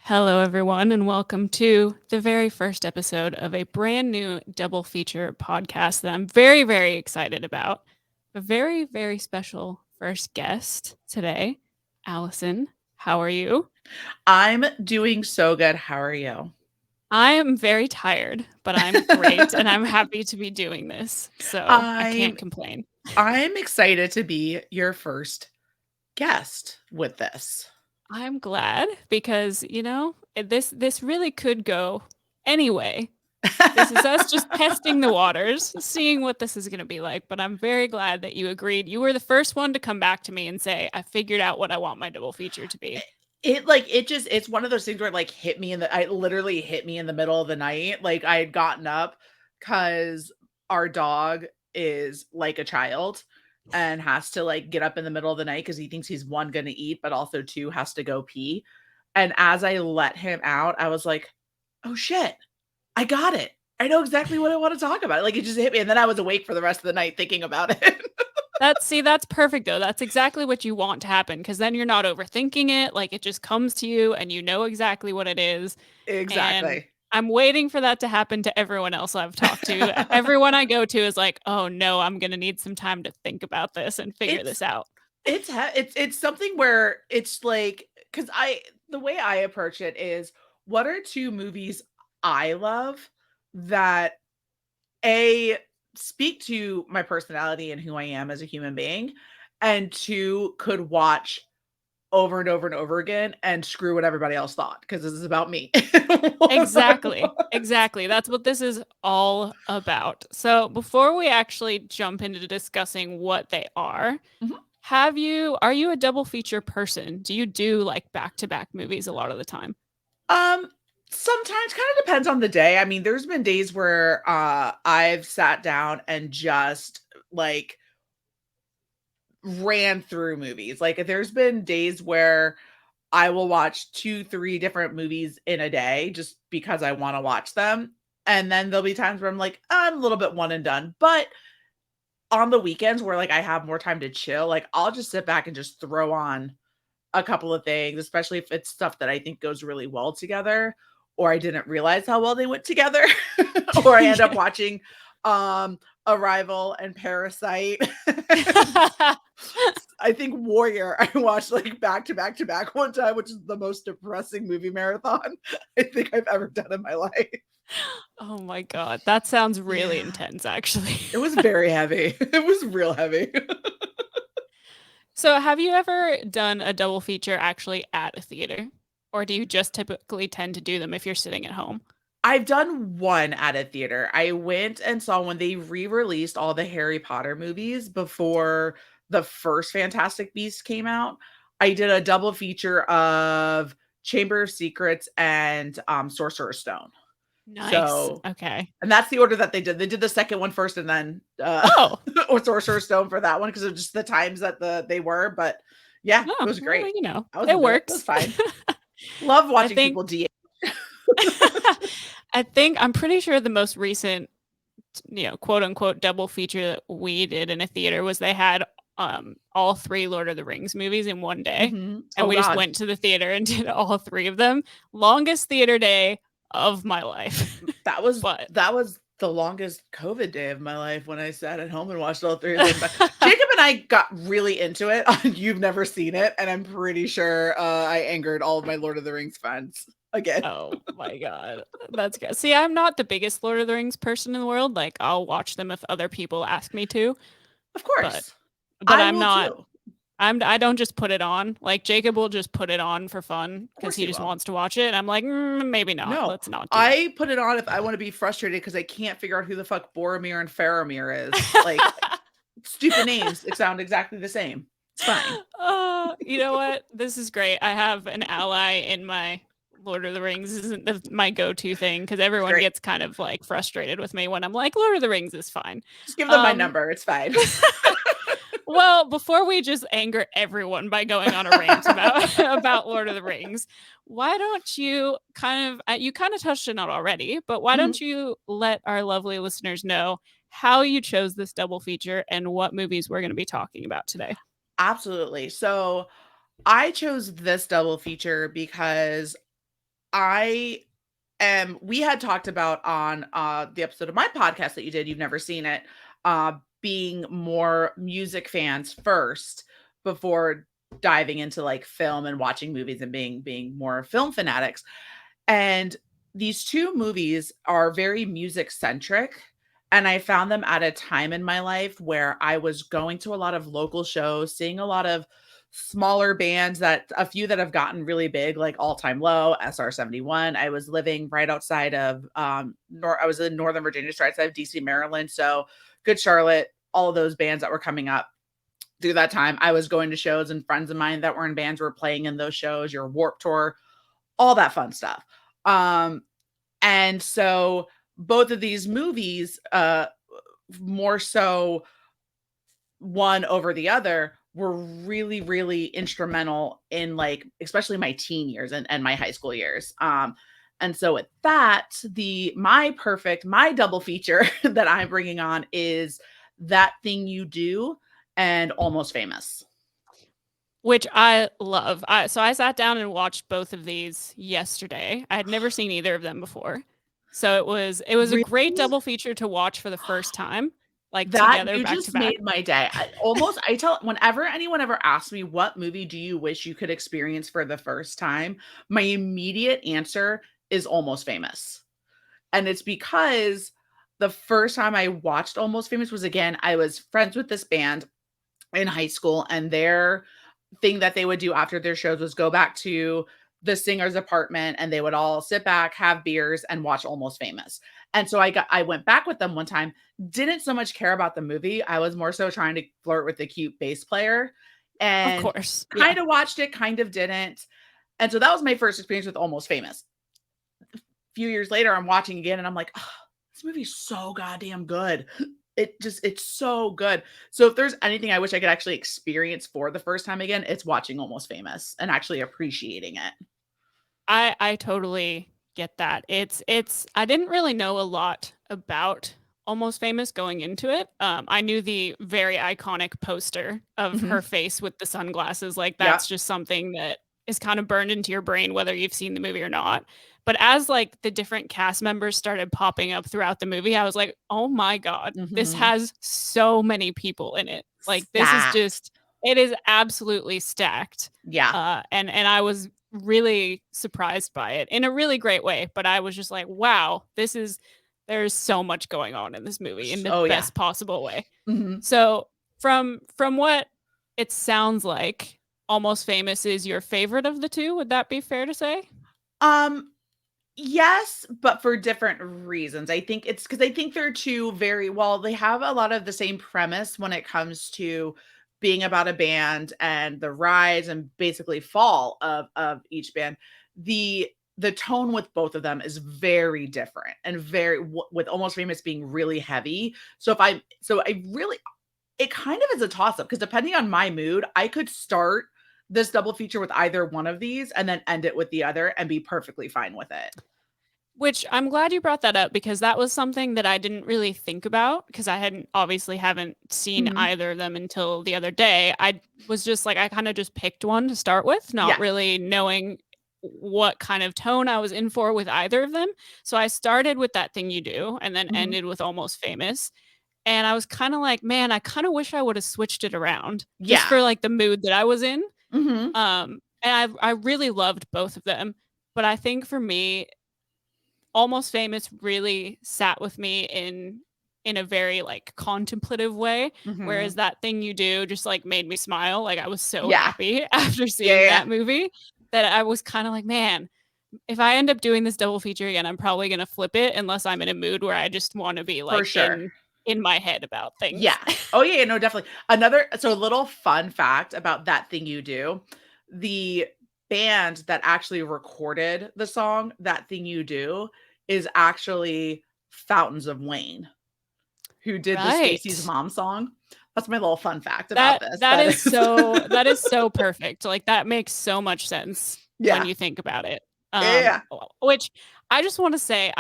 Hello, everyone, and welcome to the very first episode of a brand new double feature podcast that I'm very, very excited about. A very, very special first guest today, Allison. How are you? I'm doing so good. How are you? I am very tired, but I'm great and I'm happy to be doing this. So I I'm can't complain. I'm excited to be your first guest with this. I'm glad because, this really could go anyway. This is us just testing the waters, seeing what this is going to be like. But I'm very glad that you agreed. You were the first one to come back to me and say, I figured out what I want my double feature to be. It's one of those things where it like hit me in the I literally hit me in the middle of the night. Like I had gotten up because our dog is like a child and has to like get up in the middle of the night because he thinks he's one gonna eat, but also two has to go pee. And as I let him out, I was like, oh shit, I got it. I know exactly what I want to talk about. Like it just hit me. And then I was awake for the rest of the night thinking about it. That's perfect though. That's exactly what you want to happen because then you're not overthinking it. Like it just comes to you and you know exactly what it is. And Exactly. I'm waiting for that to happen to everyone else I've talked to. Everyone I go to is like, oh no, I'm going to need some time to think about this and figure it's this out. it's something where it's like because I the way I approach it is what are two movies I love that a speak to my personality and who I am as a human being, and two could watch over and over and over again and screw what everybody else thought because this is about me. Exactly. Exactly. That's what this is all about. So, before we actually jump into discussing what they Mhm. are you a double feature person? Do you do like back-to-back movies a lot of the time? Um, Sometimes kind of depends on the day. I mean, there's been days where I've sat down and just like ran through movies. Like there's been days where I will watch 2, 3 different movies in a day just because I want to watch them. And then there'll be times where I'm like, I'm a little bit one and done. But on the weekends where like I have more time to chill, like I'll just sit back and just throw on a couple of things, especially if it's stuff that I think goes really well together, or I didn't realize how well they went together, or I end up Yeah. watching Arrival and Parasite. I think Warrior I watched like back to back to back one time, which is the most depressing movie marathon I think I've ever done in my life. Oh my God. That sounds really Yeah. intense, actually. It was very heavy. It was real heavy. So, have you ever done a double feature actually at a theater? Or do you just typically tend to do them if you're sitting at home? I've done one at a theater. I went and saw when they re-released all the Harry Potter movies before the first Fantastic Beasts came out. I did a double feature of Chamber of Secrets and Sorcerer's Stone. Nice. So, Okay. and that's the order that they did. They did the second one first and then Oh, or Sorcerer's Stone for that one because of just the times that they were, but yeah, it oh, was well, great. I was it into it. It was works. fine. Love I watching think people de I'm pretty sure the most recent, quote unquote double feature that we did in a theater was they had all three Lord of the Rings movies in one day. And Oh we just god. went to the theater and did all three of them. Longest theater day of my life. That was But that was the longest COVID day of my life when I sat at home and watched all 3 of them. But Jacob and I got really into it on You've Never Seen It, and I'm pretty sure, I angered all of my Lord of the Rings fans again. oh my God. That's good. See, I'm not the biggest Lord of the Rings person in the world. Like I'll watch them if other people ask me to, Of but course. but I I'm will not too. I don't just put it on. Like Jacob will just put it on for fun Of because course he he just will. wants to watch it. And I'm like, maybe not. No. Let's not do I put it on if I wanna be frustrated because I can't figure out who the fuck Boromir and Faramir is. Like, that. stupid names that sound exactly the same. It's fine. Oh, you know what? This is great. I have an ally in my Lord of the Rings isn't my go-to thing because It's everyone great. gets kind of like frustrated with me when I'm like, Lord of the Rings is fine. Just give them my Um, number, it's fine. well, before we just anger everyone by going on a rant about about Lord of the Rings, why don't you you kind of touched on it already, but why don't Mhm. you let our lovely listeners know how you chose this double feature and what movies we're going to be talking about today? Absolutely. So I chose this double feature because I we had talked about on, the episode of my podcast that you did, you've never seen it, being more music fans first before diving into, like, film and watching movies and being more film fanatics, and these 2 movies are very music centric, and I found them at a time in my life where I was going to a lot of local shows, seeing a lot of smaller bands, that a few that have gotten really big, like All Time Low, SR-71. I was living right outside of, I was in Northern Virginia, so right outside of DC, Maryland, so Good Charlotte, all of those bands that were coming up through that time. I was going to shows, and friends of mine that were in bands were playing in those shows, your Warped Tour, all that fun stuff. Um, and so both of these movies, more so one over the other, were really, really instrumental in, like, especially my teen years and my high school years. And so with that, my double feature that I'm bringing on is That Thing You Do and Almost Famous. Which I love. I sat down and watched both of these yesterday. I had never seen either of them before. So it was a great Really? double feature to watch for the first time, like That together you back to just back. made my day. I tell whenever anyone ever asks me, "What movie do you wish you could experience for the first time?" My immediate answer is Almost Famous. And it's because the first time I watched Almost Famous was, again, I was friends with this band in high school, and their thing that they would do after their shows was go back to the singer's apartment, and they would all sit back, have beers, and watch Almost Famous. And so I went back with them one time, didn't so much care about the movie. I was more so trying to flirt with the cute bass player, Of and course. Yeah. kind of watched it, kind of didn't. And so that was my first experience with Almost Famous. A few years later, I'm watching again, and I'm like, oh, this movie's so goddamn good. It's so good. So if there's anything I wish I could actually experience for the first time again, it's watching Almost Famous and actually appreciating it. I totally get that. It's I didn't really know a lot about Almost Famous going into it. I knew the very iconic poster of her Mhm. face with the sunglasses. Like Yep. that's just something that is kind of burned into your brain whether you've seen the movie or not. But as like the different cast members started popping up throughout the movie, I was like, "Oh my god, this Mhm. has so many people in it." Like this is Stacked. just it is absolutely stacked. Yeah. And I was really surprised by it in a really great way. But I was just like, wow, there's so much going on in this movie in the Oh, yeah. best possible way. Mhm. So from what it sounds like, Almost Famous is your favorite of the two. Would that be fair to say? Um, yes, but for different reasons. I think it's because I think they're 2 very well, they have a lot of the same premise when it comes to being about a band and the rise and basically fall of each band. The tone with both of them is very different and with Almost Famous being really heavy. So I really it kind of is a toss-up because depending on my mood, I could start this double feature with either one of these and then end it with the other and be perfectly fine with it. Which I'm glad you brought that up because that was something that I didn't really think about because I hadn't obviously haven't seen Mhm. either of them until the other day. I was just like I kind of just picked one to start with, not Yeah. really knowing what kind of tone I was in for with either of them. So I started with That Thing You Do and then Mhm. ended with Almost Famous. And I was kind of like, man, I kind of wish I would have switched it around just Yeah. for like the mood that I was in. Mhm. And I really loved both of them. But I think for me, Almost Famous really sat with me in a very, like, contemplative way, whereas Mhm. That Thing You Do just, like, made me smile, like, I was so Yeah. happy after Yeah, yeah, seeing yeah. that movie that I was kinda like, "Man, if I end up doing this double feature again, I'm probably gonna flip it unless I'm in a mood where I just wanna be, For like, sure. in my head about things." Yeah. Oh, yeah, yeah, no, definitely. A little fun fact about That Thing You Do, the band that actually recorded the song, That Thing You Do, is actually Fountains of Wayne, who did the Stacy's Right. Mom song. That's my little fun fact about this. That is That is so perfect, like, that makes so much sense when Yeah. you think about it, Yeah. which I just wanna say,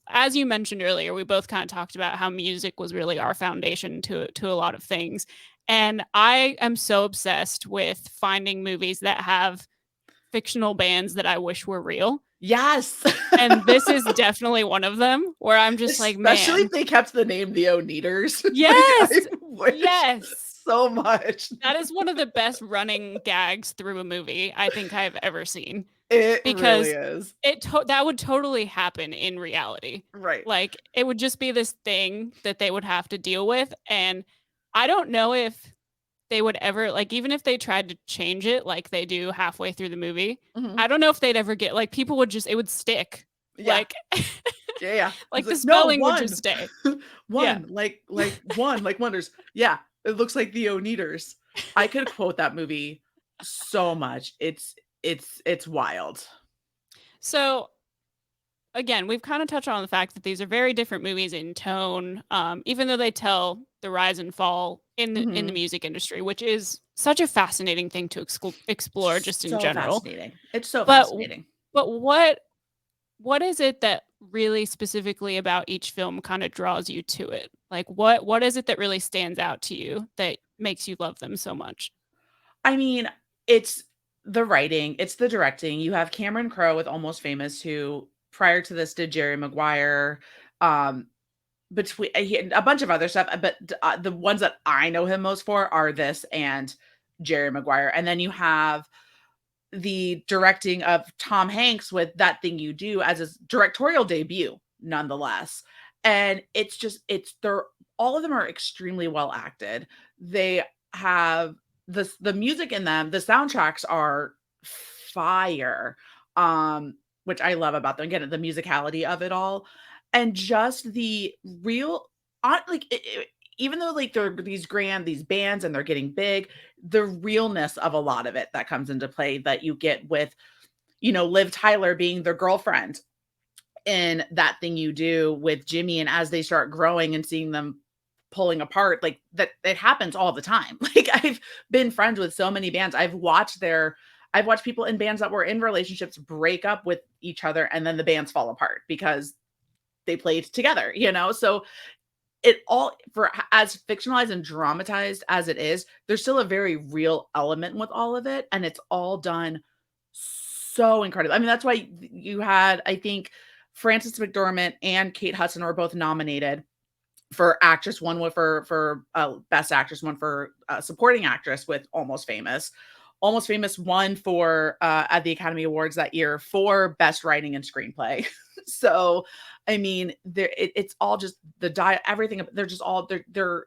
as you mentioned earlier, we both kinda talked about how music was really our foundation to a lot of things, and I am so obsessed with finding movies that have fictional bands that I wish were real. Yes. And this is definitely one of them where I'm just like, Especially if man, they kept the name the Oneaters. Like, I yes, wish yes. so much. That is one of the best running gags through a movie I think I've ever seen It really because is. that would totally happen in reality. Right. Like it would just be this thing that they would have to deal with, and I don't know if they would ever, like, even if they tried to change it like they do halfway through the movie, Mhm. I don't know if they'd ever get, like, people would just, it would stick. Yeah. Like Yeah, yeah. It's like the like, "No, spelling would just 1. stay. Yeah. 1, like 1, like wonders." Yeah, it looks like the Oneaters. I could quote that movie so much. It's wild. So again, we've kind of touched on the fact that these are very different movies in tone, even though they tell the rise and fall in the Mhm. music industry, which is such a fascinating thing to explore just in So general. fascinating. It's so But fascinating. what is it that really specifically about each film kind of draws you to it? Like what is it that really stands out to you that makes you love them so much? I mean, it's the writing, it's the directing. You have Cameron Crowe with Almost Famous, who prior to this did Jerry Maguire, um, between he had a bunch of other stuff, but the ones that I know him most for are this and Jerry Maguire. And then you have the directing of Tom Hanks with That Thing You Do as his directorial debut, nonetheless. And it's just they're all of them are extremely well acted. They have the music in them, the soundtracks are fire. Which I love about them. Again, the musicality of it all. And just the real on like even though like they're these bands and they're getting big, the realness of a lot of it that comes into play that you get with, Liv Tyler being their girlfriend in That Thing You Do with Jimmy, and as they start growing and seeing them pulling apart, like that it happens all the time. Like I've been friends with so many bands. I've watched people in bands that were in relationships break up with each other and then the bands fall apart because they played together. So it all for as fictionalized and dramatized as it is, there's still a very real element with all of it, and it's all done so incredible. I mean, that's why you had, I think, Frances McDormand and Kate Hudson were both nominated for actress. One for best actress, one for supporting actress with Almost Famous. Almost Famous won for at the Academy Awards that year for best writing and screenplay. So, I mean, it's all just everything. They're just all they're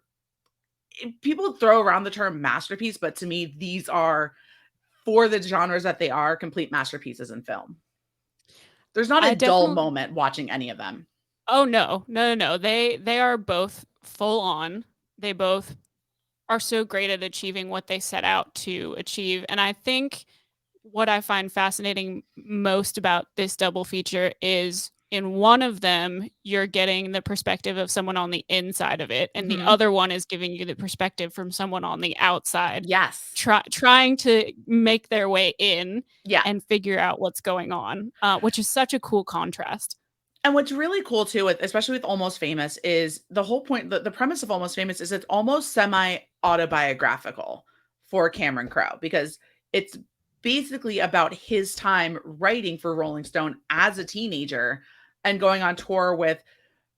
people throw around the term masterpiece, but to me, these are for the genres that they are complete masterpieces in film. There's not a I dull definitely moment watching any of them. Oh no. No, no, no. They are both full on. They both are so great at achieving what they set out to achieve. And I think what I find fascinating most about this double feature is in one of them, you're getting the perspective of someone on the inside of it, and the Mhm. other one is giving you the perspective from someone on the outside, Yes. trying to make their way in Yeah. and figure out what's going on, which is such a cool contrast. And what's really cool too, with especially with Almost Famous, is the whole point. The premise of Almost Famous is it's almost semi autobiographical for Cameron Crowe because it's basically about his time writing for Rolling Stone as a teenager and going on tour with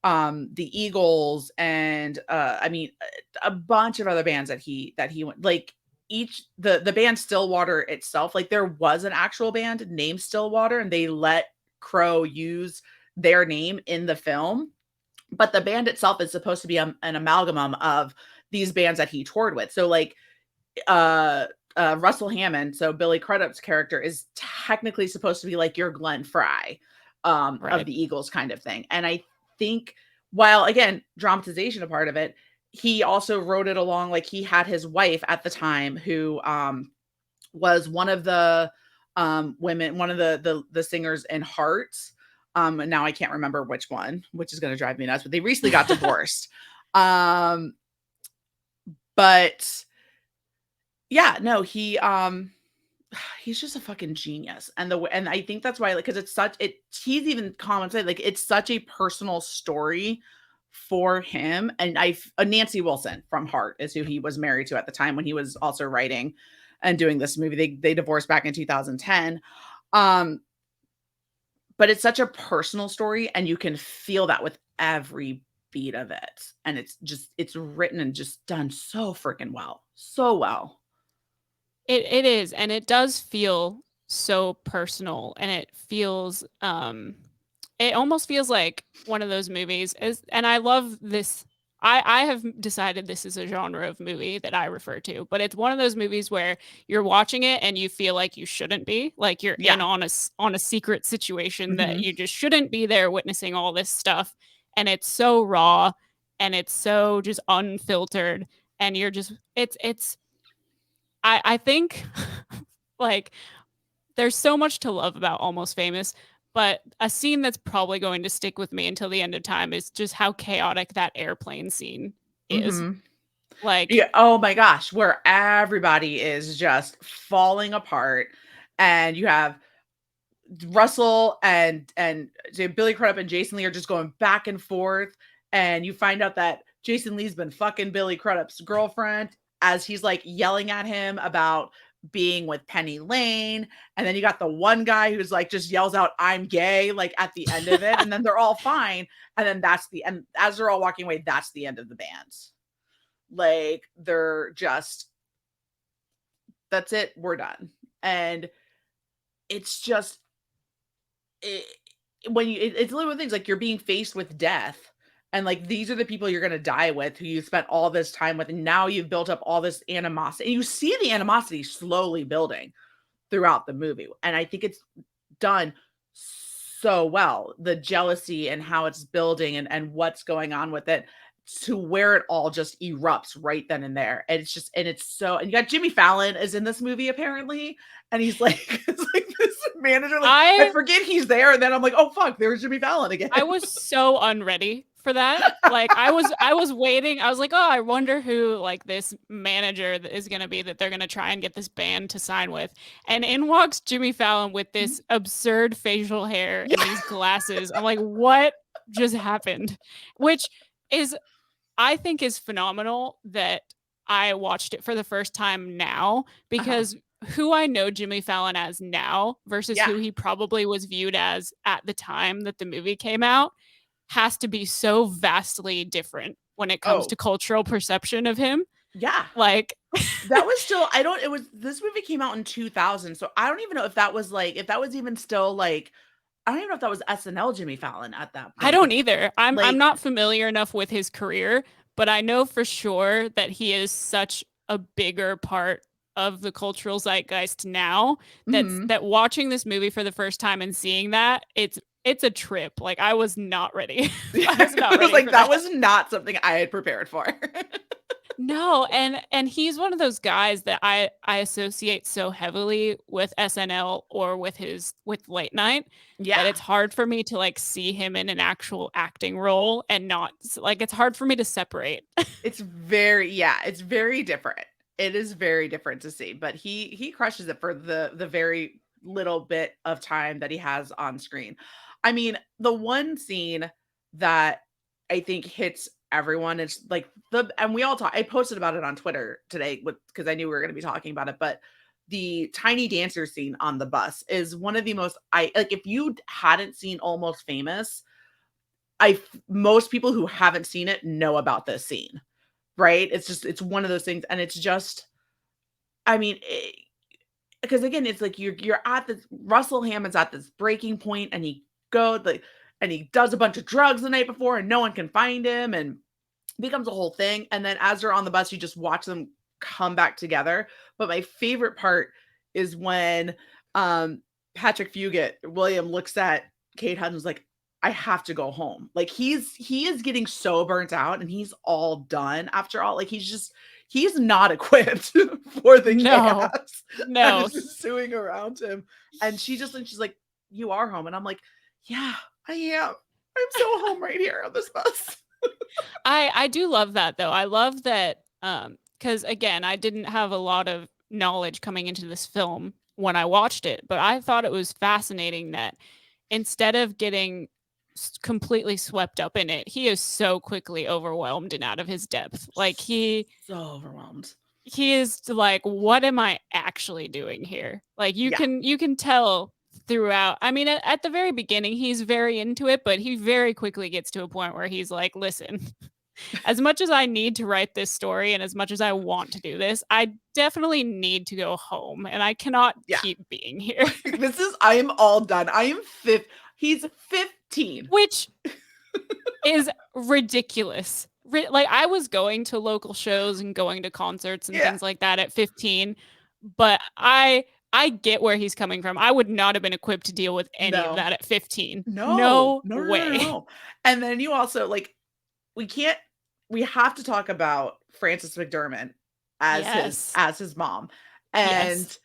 the Eagles and I mean a bunch of other bands that he went like each the band Stillwater itself, like there was an actual band named Stillwater and they let Crow use their name in the film, but the band itself is supposed to be an amalgam of these bands that he toured with. So like uh Russell Hammond, so Billy Crudup's character is technically supposed to be like your Glenn Fry of Right. the Eagles kind of thing. And I think while again, dramatization a part of it, he also wrote it along like he had his wife at the time who was one of the women, one of the singers in Hearts. And now I can't remember which one, which is going to drive me nuts, but they recently got divorced. Um but yeah, no, he's just a fucking genius. And I think that's why, like, because he's even commented like it's such a personal story for him. And Nancy Wilson from Heart is who he was married to at the time when he was also writing. and doing this movie. They divorced back in 2010. Um, but it's such a personal story, and you can feel that with every beat of it. And it's written and just done so freaking well. So well. It is, and it does feel so personal, and it almost feels like one of those movies is, and I love this. I have decided this is a genre of movie that I refer to, but it's one of those movies where you're watching it and you feel like you shouldn't be, like you're in Yeah. on on a secret situation that Mhm. you just shouldn't be there witnessing all this stuff, and it's so raw and it's so just unfiltered, and you're just it's I think like there's so much to love about Almost Famous, but a scene that's probably going to stick with me until the end of time is just how chaotic that airplane scene is. Mhm. Like, Yeah, oh my gosh, where everybody is just falling apart, and you have Russell and Billy Crudup and Jason Lee are just going back and forth, and you find out that Jason Lee's been fucking Billy Crudup's girlfriend as he's like yelling at him about being with Penny Lane, and then you got the one guy who's like just yells out "I'm gay" like at the end of it, and then they're all fine, and then that's the end. As they're all walking away, that's the end of the band. Like they're just that's it, we're done. And it's just it, when it's little things like you're being faced with death, and like these are the people you're going to die with who you spent all this time with, and now you've built up all this animosity, and you see the animosity slowly building throughout the movie, and I think it's done so well, the jealousy and how it's building, and what's going on with it, to where it all just erupts right then and there. And it's just and it's so and you got Jimmy Fallon is in this movie apparently, and he's like it's like this manager, like I I forget he's there, and then I'm like, oh fuck, there's Jimmy Fallon again. I was so unready for that. Like I was waiting. I was like, "Oh, I wonder who like this manager is going to be that they're going to try and get this band to sign with." And in walks Jimmy Fallon with this absurd facial hair and Yeah. these glasses. I'm like, "What just happened?" Which is I think is phenomenal that I watched it for the first time now, Uh-huh. because who I know Jimmy Fallon as now versus Yeah. who he probably was viewed as at the time that the movie came out has to be so vastly different when it comes Oh, to cultural perception of him. yeah. Like, That was still I don't it was this movie came out in 2000, so I don't even know if that was like if that was even still like I don't even know if that was SNL Jimmy Fallon at that I point, don't but either. I'm like not familiar enough with his career, but I know for sure that he is such a bigger part of the cultural zeitgeist now mhm. that watching this movie for the first time and seeing that, it's a trip. Like I was not ready. I was not It was ready like for that that. was not something I had prepared for. No, and he's one of those guys that I associate so heavily with SNL or with late night that Yeah. it's hard for me to like see him in an actual acting role and not like it's hard for me to separate. It's very yeah, it's very different. It is very different to see, but he crushes it for the very little bit of time that he has on screen. I mean, the one scene that I think hits everyone is like the and we all talk I posted about it on Twitter today with because I knew we were going to be talking about it, but the tiny dancer scene on the bus is one of the most I like if you hadn't seen Almost Famous, most people who haven't seen it know about this scene. Right? It's just it's one of those things, and it's just I mean, because again, it's like you're at this Russell Hammond's at this breaking point, and he goes like and he does a bunch of drugs the night before, and no one can find him, and becomes a whole thing. And then as they're on the bus, you just watch them come back together. But my favorite part is when Patrick Fugit, William looks at Kate Hudson's like, I have to go home. Like he is getting so burnt out and he's all done after all. Like he's not equipped for the No. chaos that No. is ensuing around him. And she's like, you are home. And I'm like, yeah, I am. I'm so home right here on this bus. I do love that though. I love that cuz again, I didn't have a lot of knowledge coming into this film when I watched it, but I thought it was fascinating that instead of getting completely swept up in it, he is so quickly overwhelmed and out of his depth. Like he So overwhelmed. he is like, what am I actually doing here? Like Yeah. you can tell throughout. I mean, at the very beginning, he's very into it, but he very quickly gets to a point where he's like, listen, as much as I need to write this story and as much as I want to do this, I definitely need to go home and I cannot Yeah. keep being here. I am all done. I am he's 15. Which is ridiculous. Like I was going to local shows and going to concerts and Yeah. things like that at 15, but I get where he's coming from. I would not have been equipped to deal with any of No. that at 15. No. No No, no, no, way. no. And then you also, like, we can't we have to talk about Frances McDermott Yes. as his mom. Yes. And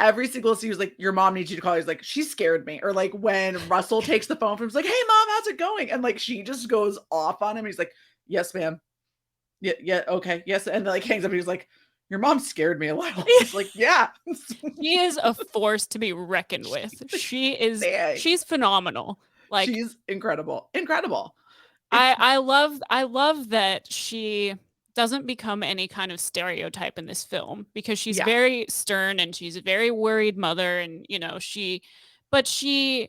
every single scene, he was like, "Your mom needs you to call." He's like, "She scared me." Or like when Russell takes the phone from him, he's like, "Hey mom, how's it going?" And like she just goes off on him. He's like, "Yes, ma'am. Yeah, yeah, okay, yes." And then like hangs up. He's like, "Your mom scared me a little." It's like, yeah. She is a force to be reckoned with. Dang. She's phenomenal. Like She's incredible. Incredible. It's I love that she doesn't become any kind of stereotype in this film because she's yeah, very stern and she's a very worried mother and but she's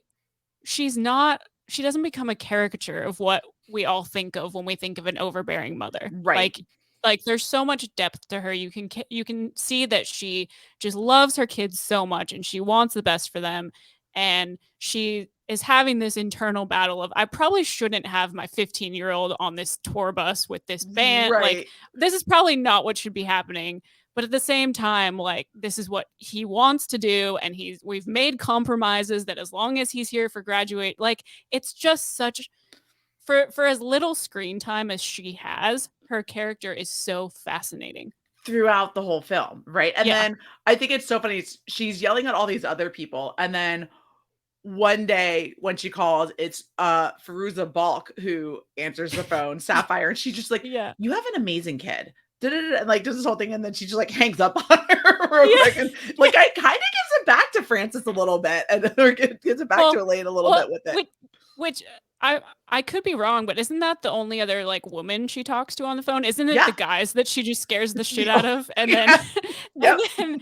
not she doesn't become a caricature of what we all think of when we think of an overbearing mother. right. Like there's so much depth to her. You can see that she just loves her kids so much and she wants the best for them and she is having this internal battle of I probably shouldn't have my 15-year-old on this tour bus with this band. Like Right. this is probably not what should be happening. But at the same time, like this is what he wants to do, and we've made compromises that as long as he's here for graduate, like it's just such for as little screen time as she has, her character is so fascinating. Throughout the whole film, right? And Yeah. then I think it's so funny, she's yelling at all these other people, and then one day when she calls, it's, Fairuza Balk who answers the phone, Sapphire, and she's just like, Yeah. "You have an amazing kid." Da, da, da, and, like, does this whole thing, and then she just, like, hangs up on her real Yeah. quick, and, like, I kinda gives it back to Frances a little bit, and or gives it back to Well, Elaine a little well, bit with it. which I could be wrong, but isn't that the only other like woman she talks to on the phone? Isn't it the Yeah. guys that she just scares the shit out Oh, of? And then yeah. and Yep. then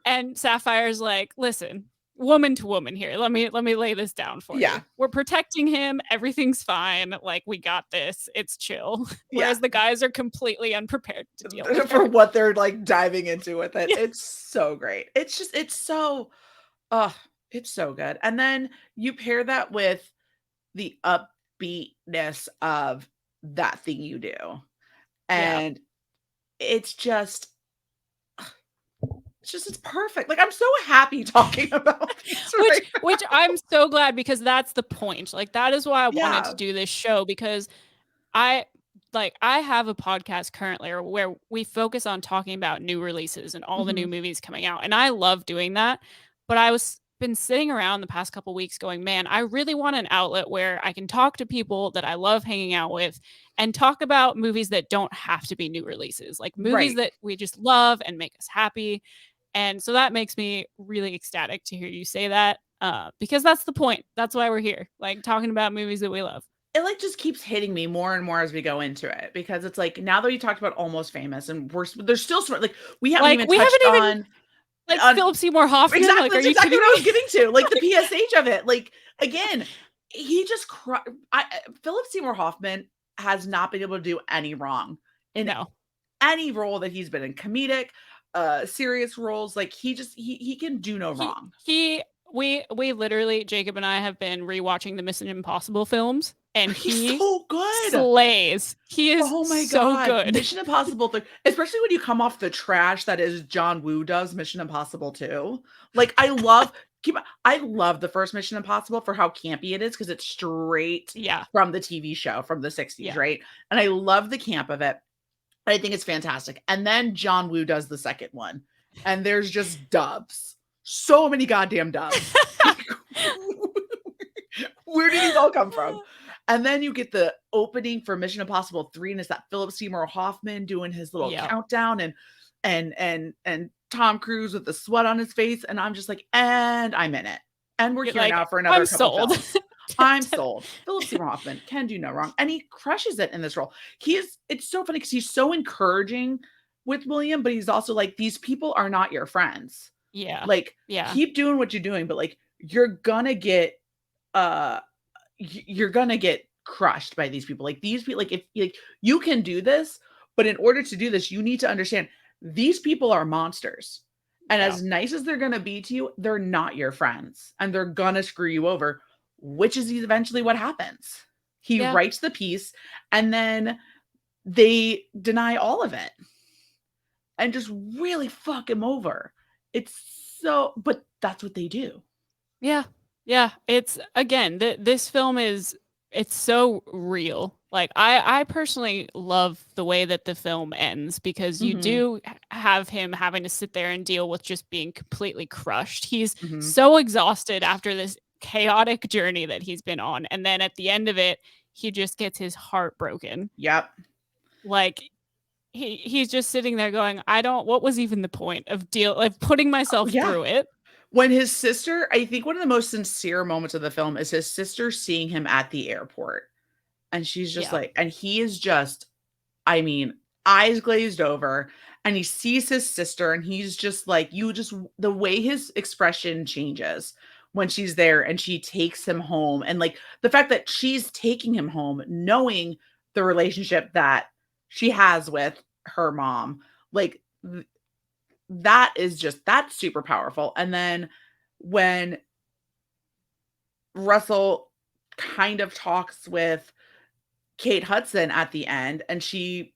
and Sapphire's like, "Listen, woman to woman here. Let me lay this down for you. Yeah. We're protecting him. Everything's fine. Like we got this. It's chill." Yeah. Whereas the guys are completely unprepared to deal with For her. what they're, like, diving into with it. Yeah. It's so great. It's so oh, it's so good. And then you pair that with the upbeatness of That Thing You Do, Yeah. and it's just it's perfect. Like, I'm so happy talking about this right Which now. I'm so glad because that's the point. Like that is why I wanted to Yeah. do this show because I I have a podcast currently where we focus on talking about new releases and all the new Mhm. movies coming out and I love doing that. But I was been sitting around the past couple weeks going, "Man, I really want an outlet where I can talk to people that I love hanging out with and talk about movies that don't have to be new releases. Like movies Right. that we just love and make us happy." And so that makes me really ecstatic to hear you say that because that's the point. That's why we're here, like talking about movies that we love. It, like, just keeps hitting me more and more as we go into it because it's like, now that we talked about Almost Famous and there's still sort like, we haven't Like even we haven't touched even like on Philip Seymour Hoffman. exactly, Like, are that's you exactly kidding what I was me? getting to, like, the Like, PSH of it, like, again, he just Philip Seymour Hoffman has not been able to do any wrong in no, any role that he's been in, comedic, serious roles, like, he can do no he wrong. he we literally Jacob and I have been rewatching the Mission Impossible films, and He's he so good. slays. He is Oh my so god, good. Mission Impossible 3, especially when you come off the trash that is John Woo does Mission Impossible 2. Like, I love the first Mission Impossible for how campy it is because it's straight Yeah, from the TV show from the '60s, yeah. right? And I love the camp of it. I think it's fantastic. And then John Woo does the second one, and there's just dubs. So many goddamn dubs. Like, where do these all come from? And then you get the opening for Mission Impossible 3, and it's that Philip Seymour Hoffman doing his little Yeah. countdown and Tom Cruise with the sweat on his face, and I'm just like, "And I'm in it." And we're You're here like, now for I'm another couple sold. films. I'm sold. Philip Seymour Hoffman can do no wrong, and he crushes it in this role. It's so funny because he's so encouraging with William, but he's also like, these people are not your friends. Yeah. Like, Yeah. keep doing what you're doing, but like, you're gonna get, uh, you're gonna get crushed by these people. Like these people, like if like you can do this, but in order to do this, you need to understand these people are monsters. And Yeah. as nice as they're gonna be to you, they're not your friends, and they're gonna screw you over, which is eventually what happens. He Yeah. writes the piece, and then they deny all of it and just really fuck him over. It's so, but that's what they do. Yeah. Yeah. It's again, this film is it's so real. Like I personally love the way that the film ends because you Hmm. do have him having to sit there and deal with just being completely crushed. He's Hmm. so exhausted after this chaotic journey that he's been on, and then at the end of it, he just gets his heart broken. Yep. Like he's just sitting there going, I don't what was even the point of putting myself Yeah. through it? When his sister, I think one of the most sincere moments of the film is his sister seeing him at the airport. And she's just Yeah. like, and he is just, I mean, eyes glazed over. And he sees his sister, and he's just like, you just, the way his expression changes when she's there and she takes him home. And like the fact that she's taking him home, knowing the relationship that she has with her mom, like that is just, that's super powerful. And then when Russell kind of talks with Kate Hudson at the end, and she,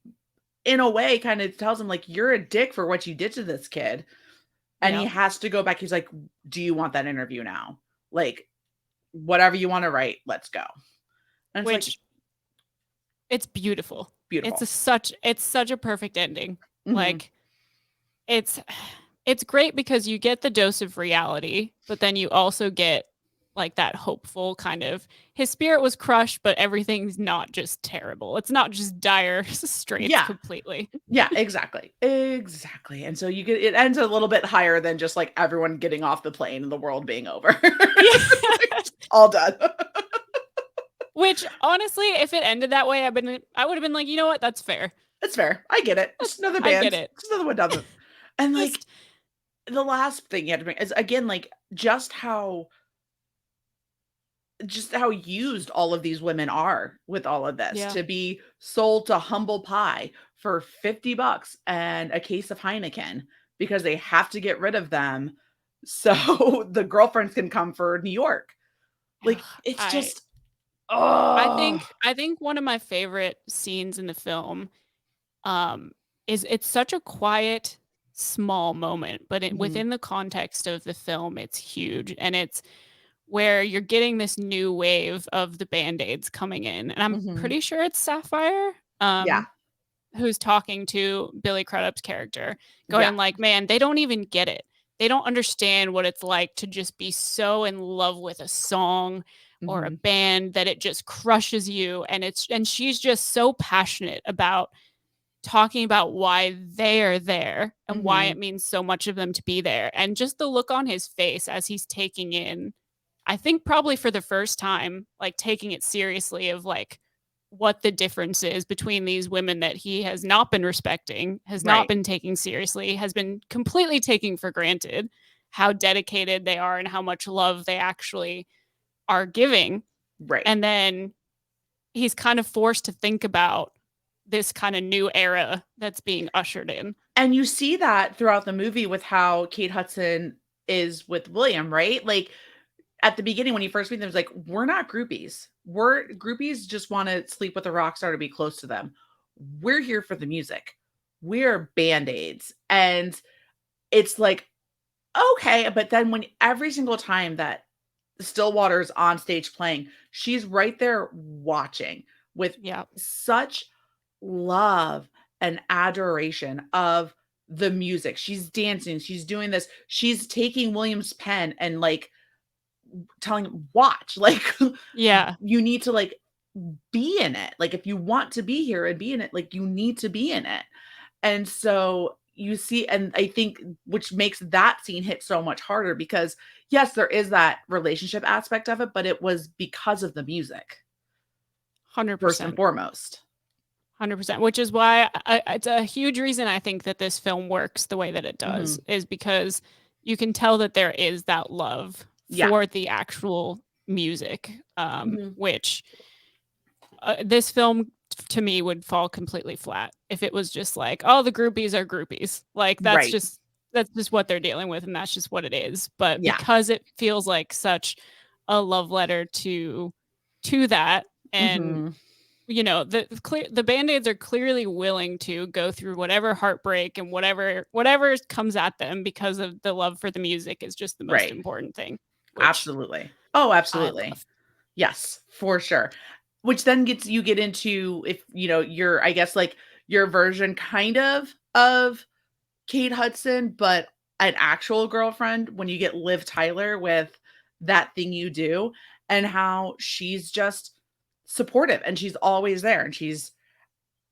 in a way, kind of tells him, like, "You're a dick for what you did to this kid." And he Yeah. has to go back. He's like, "Do you want that interview now? Like, whatever you want to write, let's go." And it's like, Which it's beautiful. beautiful. It's such a perfect ending. Hmm. Like it's it's great because you get the dose of reality, but then you also get like that hopeful kind of his spirit was crushed, but everything's not just terrible. It's not just dire straits Yeah. completely. Yeah, exactly. Exactly. And so you get, it ends a little bit higher than just like everyone getting off the plane and the world being over. Yeah. All done. Which honestly, if it ended that way, I would have been like, you know what, that's fair. It's fair. I get it. Just another I band. get it. Just another one doesn't. And like Just the last thing you have to bring is again like just how used all of these women are with all of this yeah. to be sold to humble pie for $50 and a case of Heineken because they have to get rid of them so the girlfriends can come for New York. Like it's I just, oh. I think one of my favorite scenes in the film um is it's such a quiet small moment, but Mhm, within the context of the film it's huge, and it's where you're getting this new wave of the band-aids coming in, and I'm mhm. pretty sure it's Sapphire Yeah, who's talking to Billy Crudup's character, yeah. going like, "Man, they don't even get it. They don't understand what it's like to just be so in love with a song or a Mhm, band that it just crushes you." And she's just so passionate about talking about why they are there and why it mhm. means so much of them to be there. And just the look on his face as he's taking in, I think probably for the first time, like taking it seriously of like what the difference is between these women that he has not been respecting, has not Right, been taking seriously, has been completely taking for granted how dedicated they are and how much love they actually are giving. right. And then he's kind of forced to think about this kind of new era that's being ushered in. And you see that throughout the movie with how Kate Hudson is with William, right? Like at the beginning when you first meet them, it's like, "We're not groupies. We're groupies just wanna sleep with a rock star to be close to them. We're here for the music. We're Band-Aids." And it's like, "Okay," but then when every single time that Stillwater's on stage playing, she's right there watching with Yeah. such love and adoration of the music. She's dancing, she's doing this, she's taking William's pen and, like, telling him, "Watch, like, Yeah. you need to, like, be in it. Like, if you want to be here and be in it, like, you need to be in it." And so you see, and I think which makes that scene hit so much harder because, yes, there is that relationship aspect of it, but it was because of the music, first and 100%. foremost. 100%, which is why it's a huge reason I think that this film works the way that it does, Mhm. is because you can tell that there is that love Yeah. for the actual music, Mhm. which this film to me would fall completely flat if it was just like, oh, the groupies are groupies. Like Right. that's just what they're dealing with, and that's just what it is. But Yeah. because it feels like such a love letter to that, and Mhm. the band-aids are clearly willing to go through whatever heartbreak and whatever comes at them because of the love for the music is just the most Right. important thing, which Absolutely. Oh, I absolutely. love. Yes, for sure. Which then get into, if, your, I guess, like, your version kind of Kate Hudson, but an actual girlfriend, when you get Liv Tyler with That Thing You Do, and how she's just supportive and she's always there and she's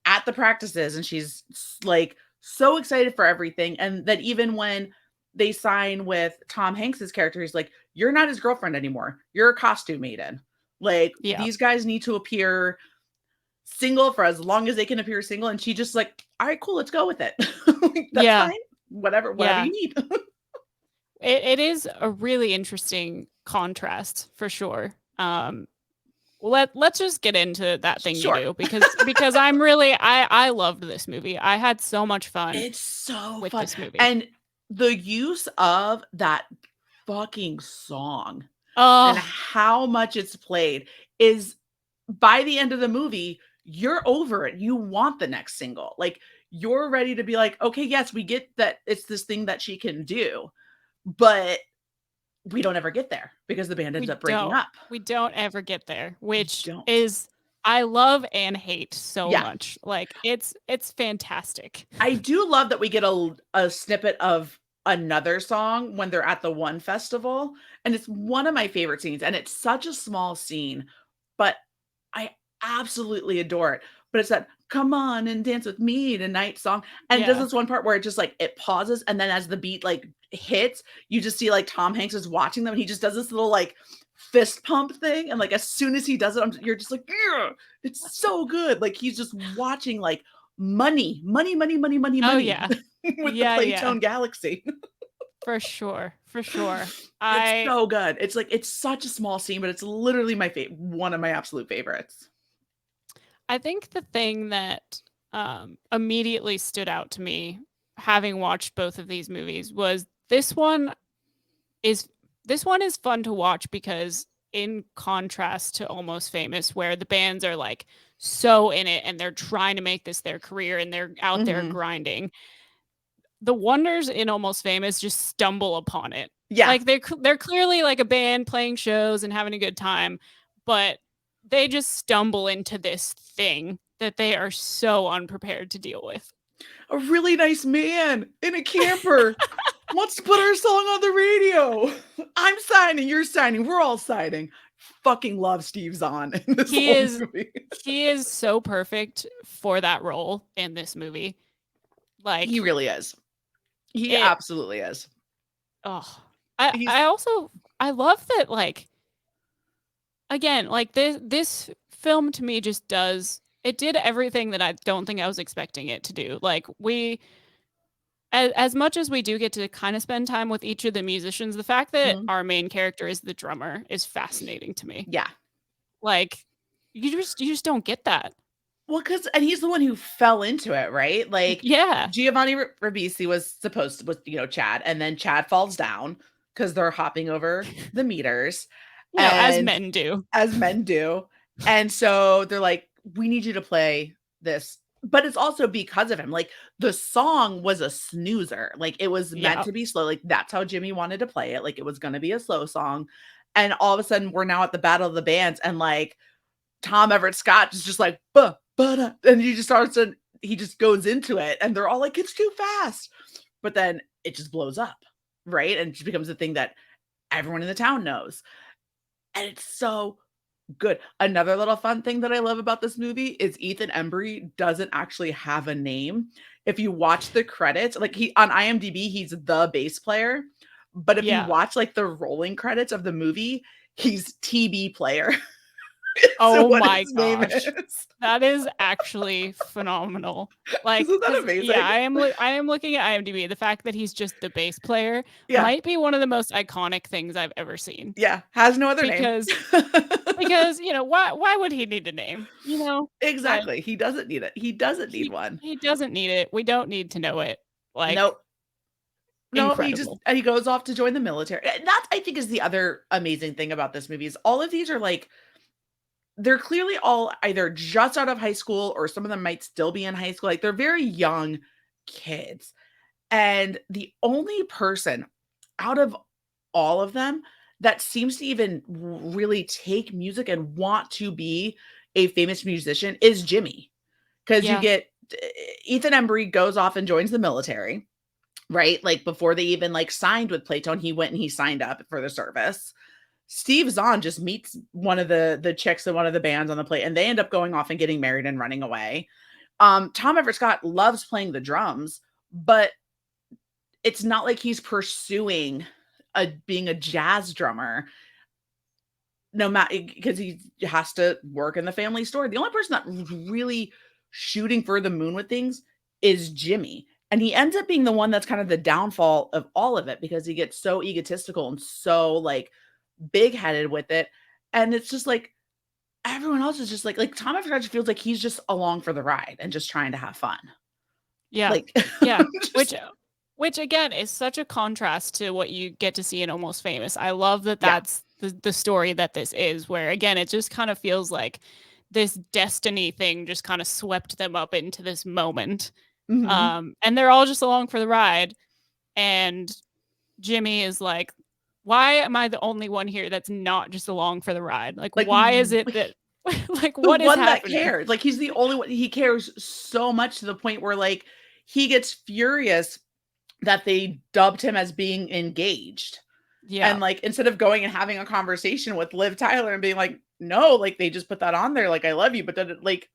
at the practices and she's like so excited for everything. And that even when they sign with Tom Hanks's character, he's like, "You're not his girlfriend anymore. You're a costume maiden. Like, Yeah. these guys need to appear single for as long as they can appear single." And she just like, "All right, cool, let's go with it." Like, that's Yeah. fine. Whatever Yeah. you need. It is a really interesting contrast for sure. Let's just get into That Thing You Sure. Do, because I loved this movie. I had so much fun It's so with fun. this movie. And the use of that fucking song and Oh, how much it's played is, by the end of the movie, you're over it. You want the next single. Like, you're ready to be like, "Okay, yes, we get that it's this thing that she can do," but we don't ever get there because the band ends we up breaking don't. up. We don't ever get there, We which don't. is I love and hate so Yeah. much. Like it's fantastic. I do love that we get a snippet of another song when they're at the one festival, and it's one of my favorite scenes, and it's such a small scene, but I absolutely adore it. But it's that "Come on and dance with me tonight" song, and it does Yeah. this one part where it just, like, it pauses, and then as the beat, like, hits, you just see, like, Tom Hanks is watching them, and he just does this little, like, fist pump thing, and, like, as soon as he does it, you're just like, "Yeah, it's so good." Like, he's just watching, like, money, money, money, money, money, Oh money yeah. with the Yeah, yeah. Playtone Galaxy. For sure. For sure. It's I so good. It's like, it's such a small scene, but it's literally one of my absolute favorites. I think the thing that immediately stood out to me, having watched both of these movies, was is this one is fun to watch because, in contrast to Almost Famous, where the bands are like so in it and they're trying to make this their career and they're out there Mhm. grinding, the Wonders in Almost Famous just stumble upon it. Yeah. Like they're clearly like a band playing shows and having a good time, but they just stumble into this thing that they are so unprepared to deal with. A really nice man in a camper wants to put our song on the radio. I'm signing, you're signing, we're all signing. Fucking love Steve Zahn in this He whole is movie. he is so perfect for that role in this movie. He Like really is. He it absolutely is. oh. I He's also I love that, like, again, like this film to me just does it did everything that I don't think I was expecting it to do. Like as much as we do get to kind of spend time with each of the musicians, the fact that Mhm. our main character is the drummer is fascinating to me. Yeah. Like you just don't get that. Well, because and he's the one who fell into it, right? Like, Yeah. Giovanni Ribisi was supposed to with, Chad, and then Chad falls down because 'cause they're hopping over the meters, As and men do. as men do, and so they're like, "We need you to play this," but it's also because of him, like, the song was a snoozer, like, it was meant Yeah. to be slow, like, that's how Jimmy wanted to play it, like, it was gonna be a slow song, and all of a sudden, we're now at the battle of the bands, and, like, Tom Everett Scott is just like, "Buh, ba-da," and he just goes into it, and they're all like, "It's too fast." But then it just blows up, right? And it just becomes a thing that everyone in the town knows. And it's so good. Another little fun thing that I love about this movie is Ethan Embry doesn't actually have a name. If you watch the credits, like, he on IMDb, he's the bass player, but if you Yeah. watch, like, the rolling credits of the movie, he's TB player. So Oh what my his name gosh. is. That is actually phenomenal. Like, Isn't that cause yeah, amazing? I am looking at IMDb. The fact that he's just the bass player Yeah. might be one of the most iconic things I've ever seen. Yeah, has no other name. Because why would he need a name? Like, Exactly, he doesn't need it. He doesn't need one. he doesn't need it. We don't need to know it. Like, Nope. Nope, he just incredible. and he goes off to join the military. And that, I think, is the other amazing thing about this movie is all of these are, like they're clearly all either just out of high school or some of them might still be in high school, like, they're very young kids, and the only person out of all of them that seems to even really take music and want to be a famous musician is Jimmy. Because you Yeah. get Ethan Embry goes off and joins the military, right? Like before they even like signed with Playtone, he went and he signed up for the service. Steve Zahn just meets one of the chicks in one of the bands on the play, and they end up going off and getting married and running away. Tom Everett Scott loves playing the drums, but it's not like he's pursuing being a jazz drummer no matter because he has to work in the family store. The only person that really shooting for the moon with things is Jimmy. And he ends up being the one that's kind of the downfall of all of it because he gets so egotistical and so like big headed with it. And it's just like everyone else is just like Tom Everett feels like he's just along for the ride and just trying to have fun. Yeah. Like Yeah. just Which again is such a contrast to what you get to see in Almost Famous. I love that yeah. that's the story that this is, where again, it just kind of feels like this destiny thing just kind of swept them up into this moment. Mhm. And they're all just along for the ride. And Jimmy is like, why am I the only one here that's not just along for the ride? Like, Like why is it that, like, the what is one that happening? cares. Like, he's the only one he cares so much to the point where, like, he gets furious that they dubbed him as being engaged. Yeah. And, like, instead of going and having a conversation with Liv Tyler and being like, "No, like, they just put that on there, like, I love you," but then, like,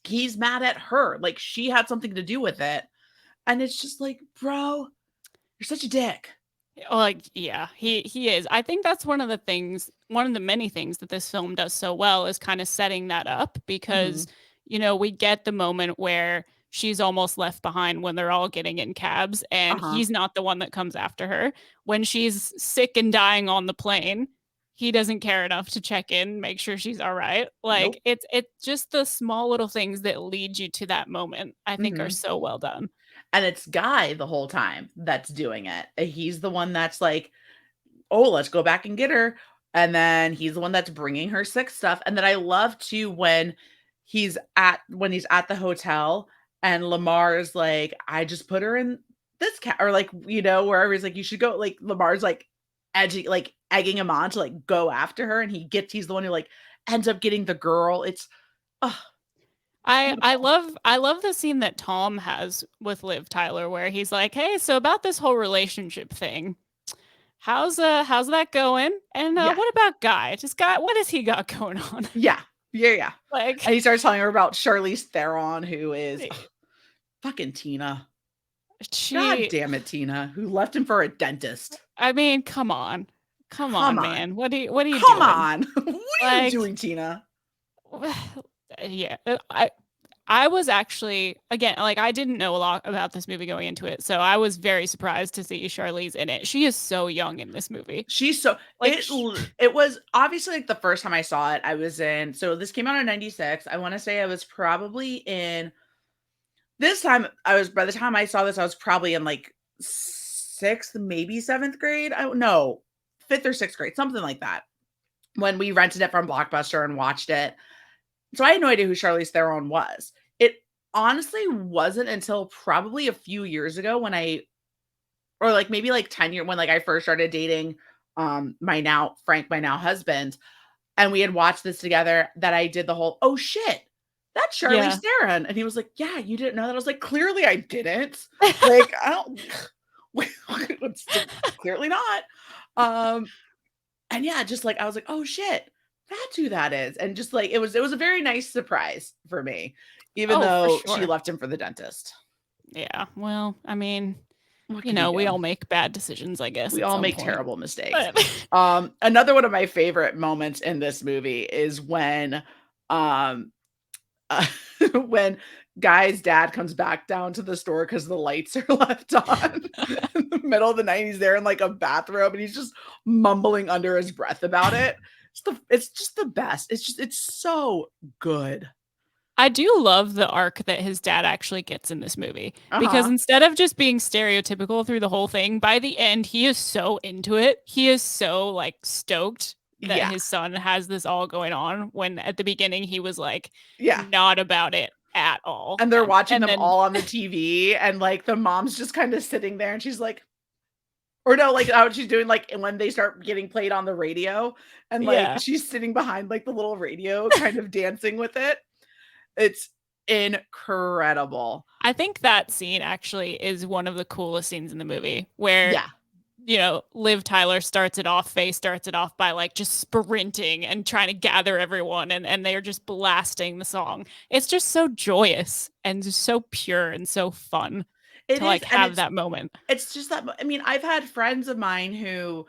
he's mad at her, like, she had something to do with it. And it's just like, "Bro, you're such a dick." Like, yeah, he is. I think that's one of the many things that this film does so well is kind of setting that up because, Mhm. we get the moment where she's almost left behind when they're all getting in cabs and Uh-huh. he's not the one that comes after her. When she's sick and dying on the plane, he doesn't care enough to check in, make sure she's all right. Like Nope. it's just the small little things that lead you to that moment, I think are Mhm. so well done. And it's Guy the whole time that's doing it. He's the one that's like, "Oh, let's go back and get her." And then he's the one that's bringing her sick stuff. And then I love too when he's at the hotel and Lamar is like, "I just put her in this cat," or like, wherever he's like, "You should go." Like Lamar's like egging him on to like go after her. And he's the one who like ends up getting the girl. It's oh, beautiful. I love the scene that Tom has with Liv Tyler where he's like, "Hey, so about this whole relationship thing, how's that going? And Yeah. what about Guy? Just Guy, what has he got going on?" Yeah. Yeah. Yeah. And Like he starts telling her about Charlize Theron, who is fucking Tina. God she damn it, Tina, who left him for a dentist. I mean, come on. Come Come on, on. man. What are you Come doing? on. What are you Like doing, Tina? yeah, I was actually again like I didn't know a lot about this movie going into it, so I was very surprised to see Charlize in it. She is so young in this movie. She's so Like sh it was obviously like the first time I saw it, I was in so this came out in 96. I want to say I was probably in this time I was by the time I saw this, I was probably in like sixth, maybe seventh grade. I don't know, fifth or sixth grade, something like that. When we rented it from Blockbuster and watched it. So I had no idea who Charlize Theron was. It honestly wasn't until probably a few years ago when or like maybe like 10 years when like I first started dating my now husband, and we had watched this together that I did the whole, "Oh shit, that's Charlize yeah. Theron." And he was like, "Yeah, you didn't know that?" I was like, "Clearly I didn't." Like, I don't it's clearly not. Um and yeah, just like I was like, "Oh shit, that's who that is." And just like it was a very nice surprise for me, even Oh, for though she sure. left him for the dentist. Yeah. Well, I mean, What You could he know, we do? all make bad decisions, I guess, We at all some make point. terrible mistakes. But Another one of my favorite moments in this movie is um, uh, when Guy's dad comes back down to the store because the lights are left on in the middle of the night. He's there in like a bathrobe and he's just mumbling under his breath about it. It's just the best. It's so good. I do love the arc that his dad actually gets in this movie because Uh-huh. instead of just being stereotypical through the whole thing, by the end, he is so into it. He is so like stoked that Yeah. his son has this all going on when at the beginning he was like Yeah. not about it at all. And they're watching And them then all on the TV and like the mom's just kind of sitting there and she's like, or no, like, how she's doing, like, when they start getting played on the radio, and, like, yeah. she's sitting behind, like, the little radio kind of dancing with it. It's incredible. I think that scene actually is one of the coolest scenes in the movie where Yeah. Liv Tyler starts it off, Faye starts it off by like just sprinting and trying to gather everyone and they're just blasting the song. It's just so joyous and just so pure and so fun It to is, like and have that moment. it's just that I mean, I've had friends of mine who,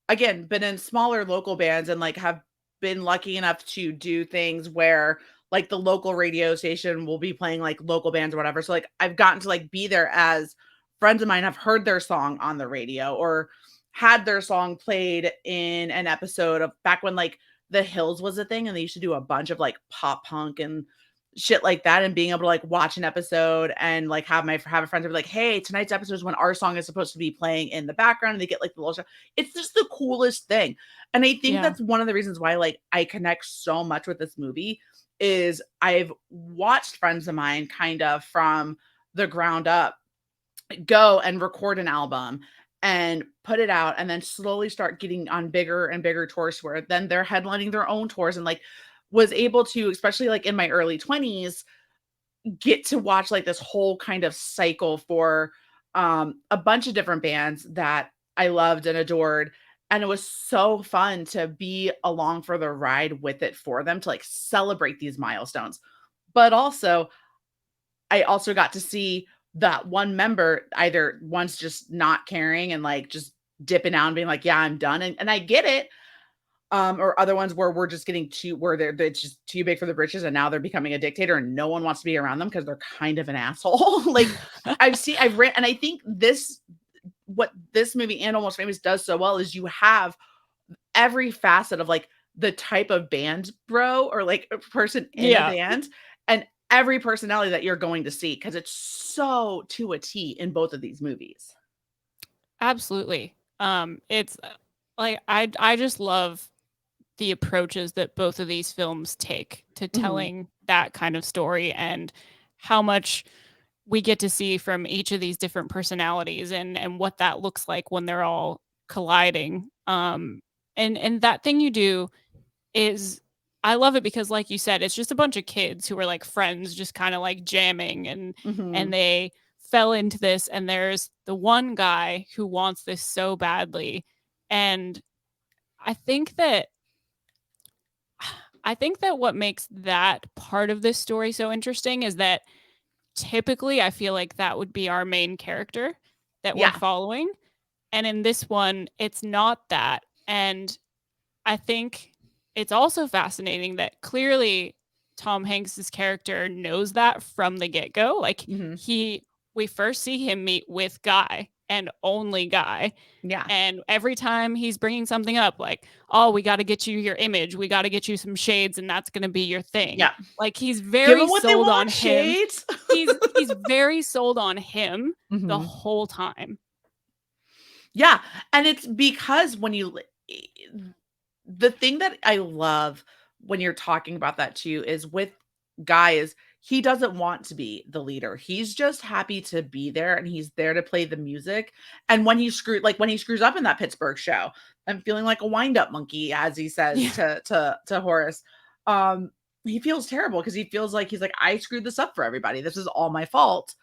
again, been in smaller local bands and, like, have been lucky enough to do things where, like, the local radio station will be playing, like, local bands or whatever, so, like, I've gotten to, like, be there as friends of mine have heard their song on the radio or had their song played in an episode of back when, like, The Hills was a thing and they used to do a bunch of, like, pop punk and shit like that, and being able to, like, watch an episode and, like, have a friend be like, "Hey, tonight's episode is when our song is supposed to be playing in the background," and they get, like, the little show. It's just the coolest thing, and I think Yeah. that's one of the reasons why, like, I connect so much with this movie is I've watched friends of mine kind of from the ground up go and record an album and put it out and then slowly start getting on bigger and bigger tours where then they're headlining their own tours and, like, was able to, especially, like, in my early 20s, get to watch, like, this whole kind of cycle for, a bunch of different bands that I loved and adored, and it was so fun to be along for the ride with it for them to, like, celebrate these milestones. But also, I also got to see that one member either once just not caring and, like, just dipping out and being like, "Yeah, I'm done," and I get it, or other ones where we're just getting too where they're just too big for the britches and now they're becoming a dictator and no one wants to be around them because 'cause they're kind of an asshole. Like, I've read and I think what this movie and Almost Famous does so well is you have every facet of, like, the type of band bro or, like, a person in a Yeah. band and every personality that you're going to see because it's so to a T in both of these movies. Absolutely. It's like I just love the approaches that both of these films take to Mhm, telling that kind of story and how much we get to see from each of these different personalities and what that looks like when they're all colliding. And that thing you do is I love it because like you said, it's just a bunch of kids who are like friends just kind of like jamming and mhm. they fell into this and there's the one guy who wants this so badly. And I think that I think that what makes that part of this story so interesting is that typically I feel like that would be our main character that we're Yeah, following. And in this one, it's not that. And I think it's also fascinating that clearly Tom Hanks's character knows that from the get-go. Like mhm. we first see him meet with Guy and only Guy. Yeah, And every time he's bringing something up, like, oh, we got to get you your image, we got to get you some shades, and that's going to be your thing. yeah. Like he's Give very them what they sold on want, him. shades. He's very sold on him the Mhm. whole time. Yeah, and it's because when you the thing that I love when you're talking about that too is with Guy is he doesn't want to be the leader. He's just happy to be there and he's there to play the music. And when he screws up in that Pittsburgh show, I'm feeling like a wind-up monkey, as he says Yeah. to Horace. Um, he feels terrible because he feels like he's like, I screwed this up for everybody. This is all my fault.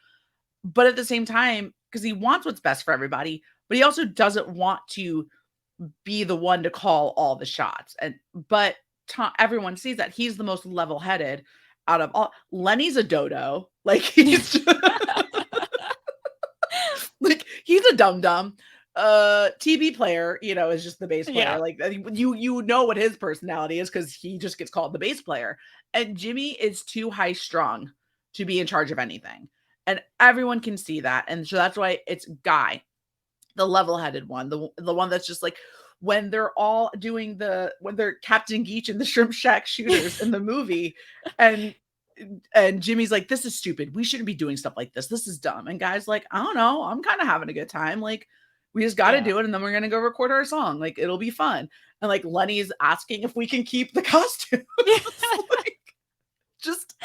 But at the same time, because he wants what's best for everybody, but he also doesn't want to be the one to call all the shots. And but everyone sees that he's the most level-headed out of all. Lenny's a dodo. Like Yeah. he's like he's a dum dum. TB player, is just the bass player. Yeah. Like you know what his personality is because he just gets called the bass player. And Jimmy is too high strung to be in charge of anything, and everyone can see that. And so that's why it's Guy, the level-headed one, the one that's just like when they're all doing when they're Captain Geach and the Shrimp Shack shooters in the movie, and Jimmy's like, "This is stupid. We shouldn't be doing stuff like this. This is dumb." And Guy's like, "I don't know. I'm kind of having a good time. Like, we just got to Yeah. do it, and then we're gonna go record our song. Like, it'll be fun." And like Lenny's asking if we can keep the costumes. Yeah. Like, just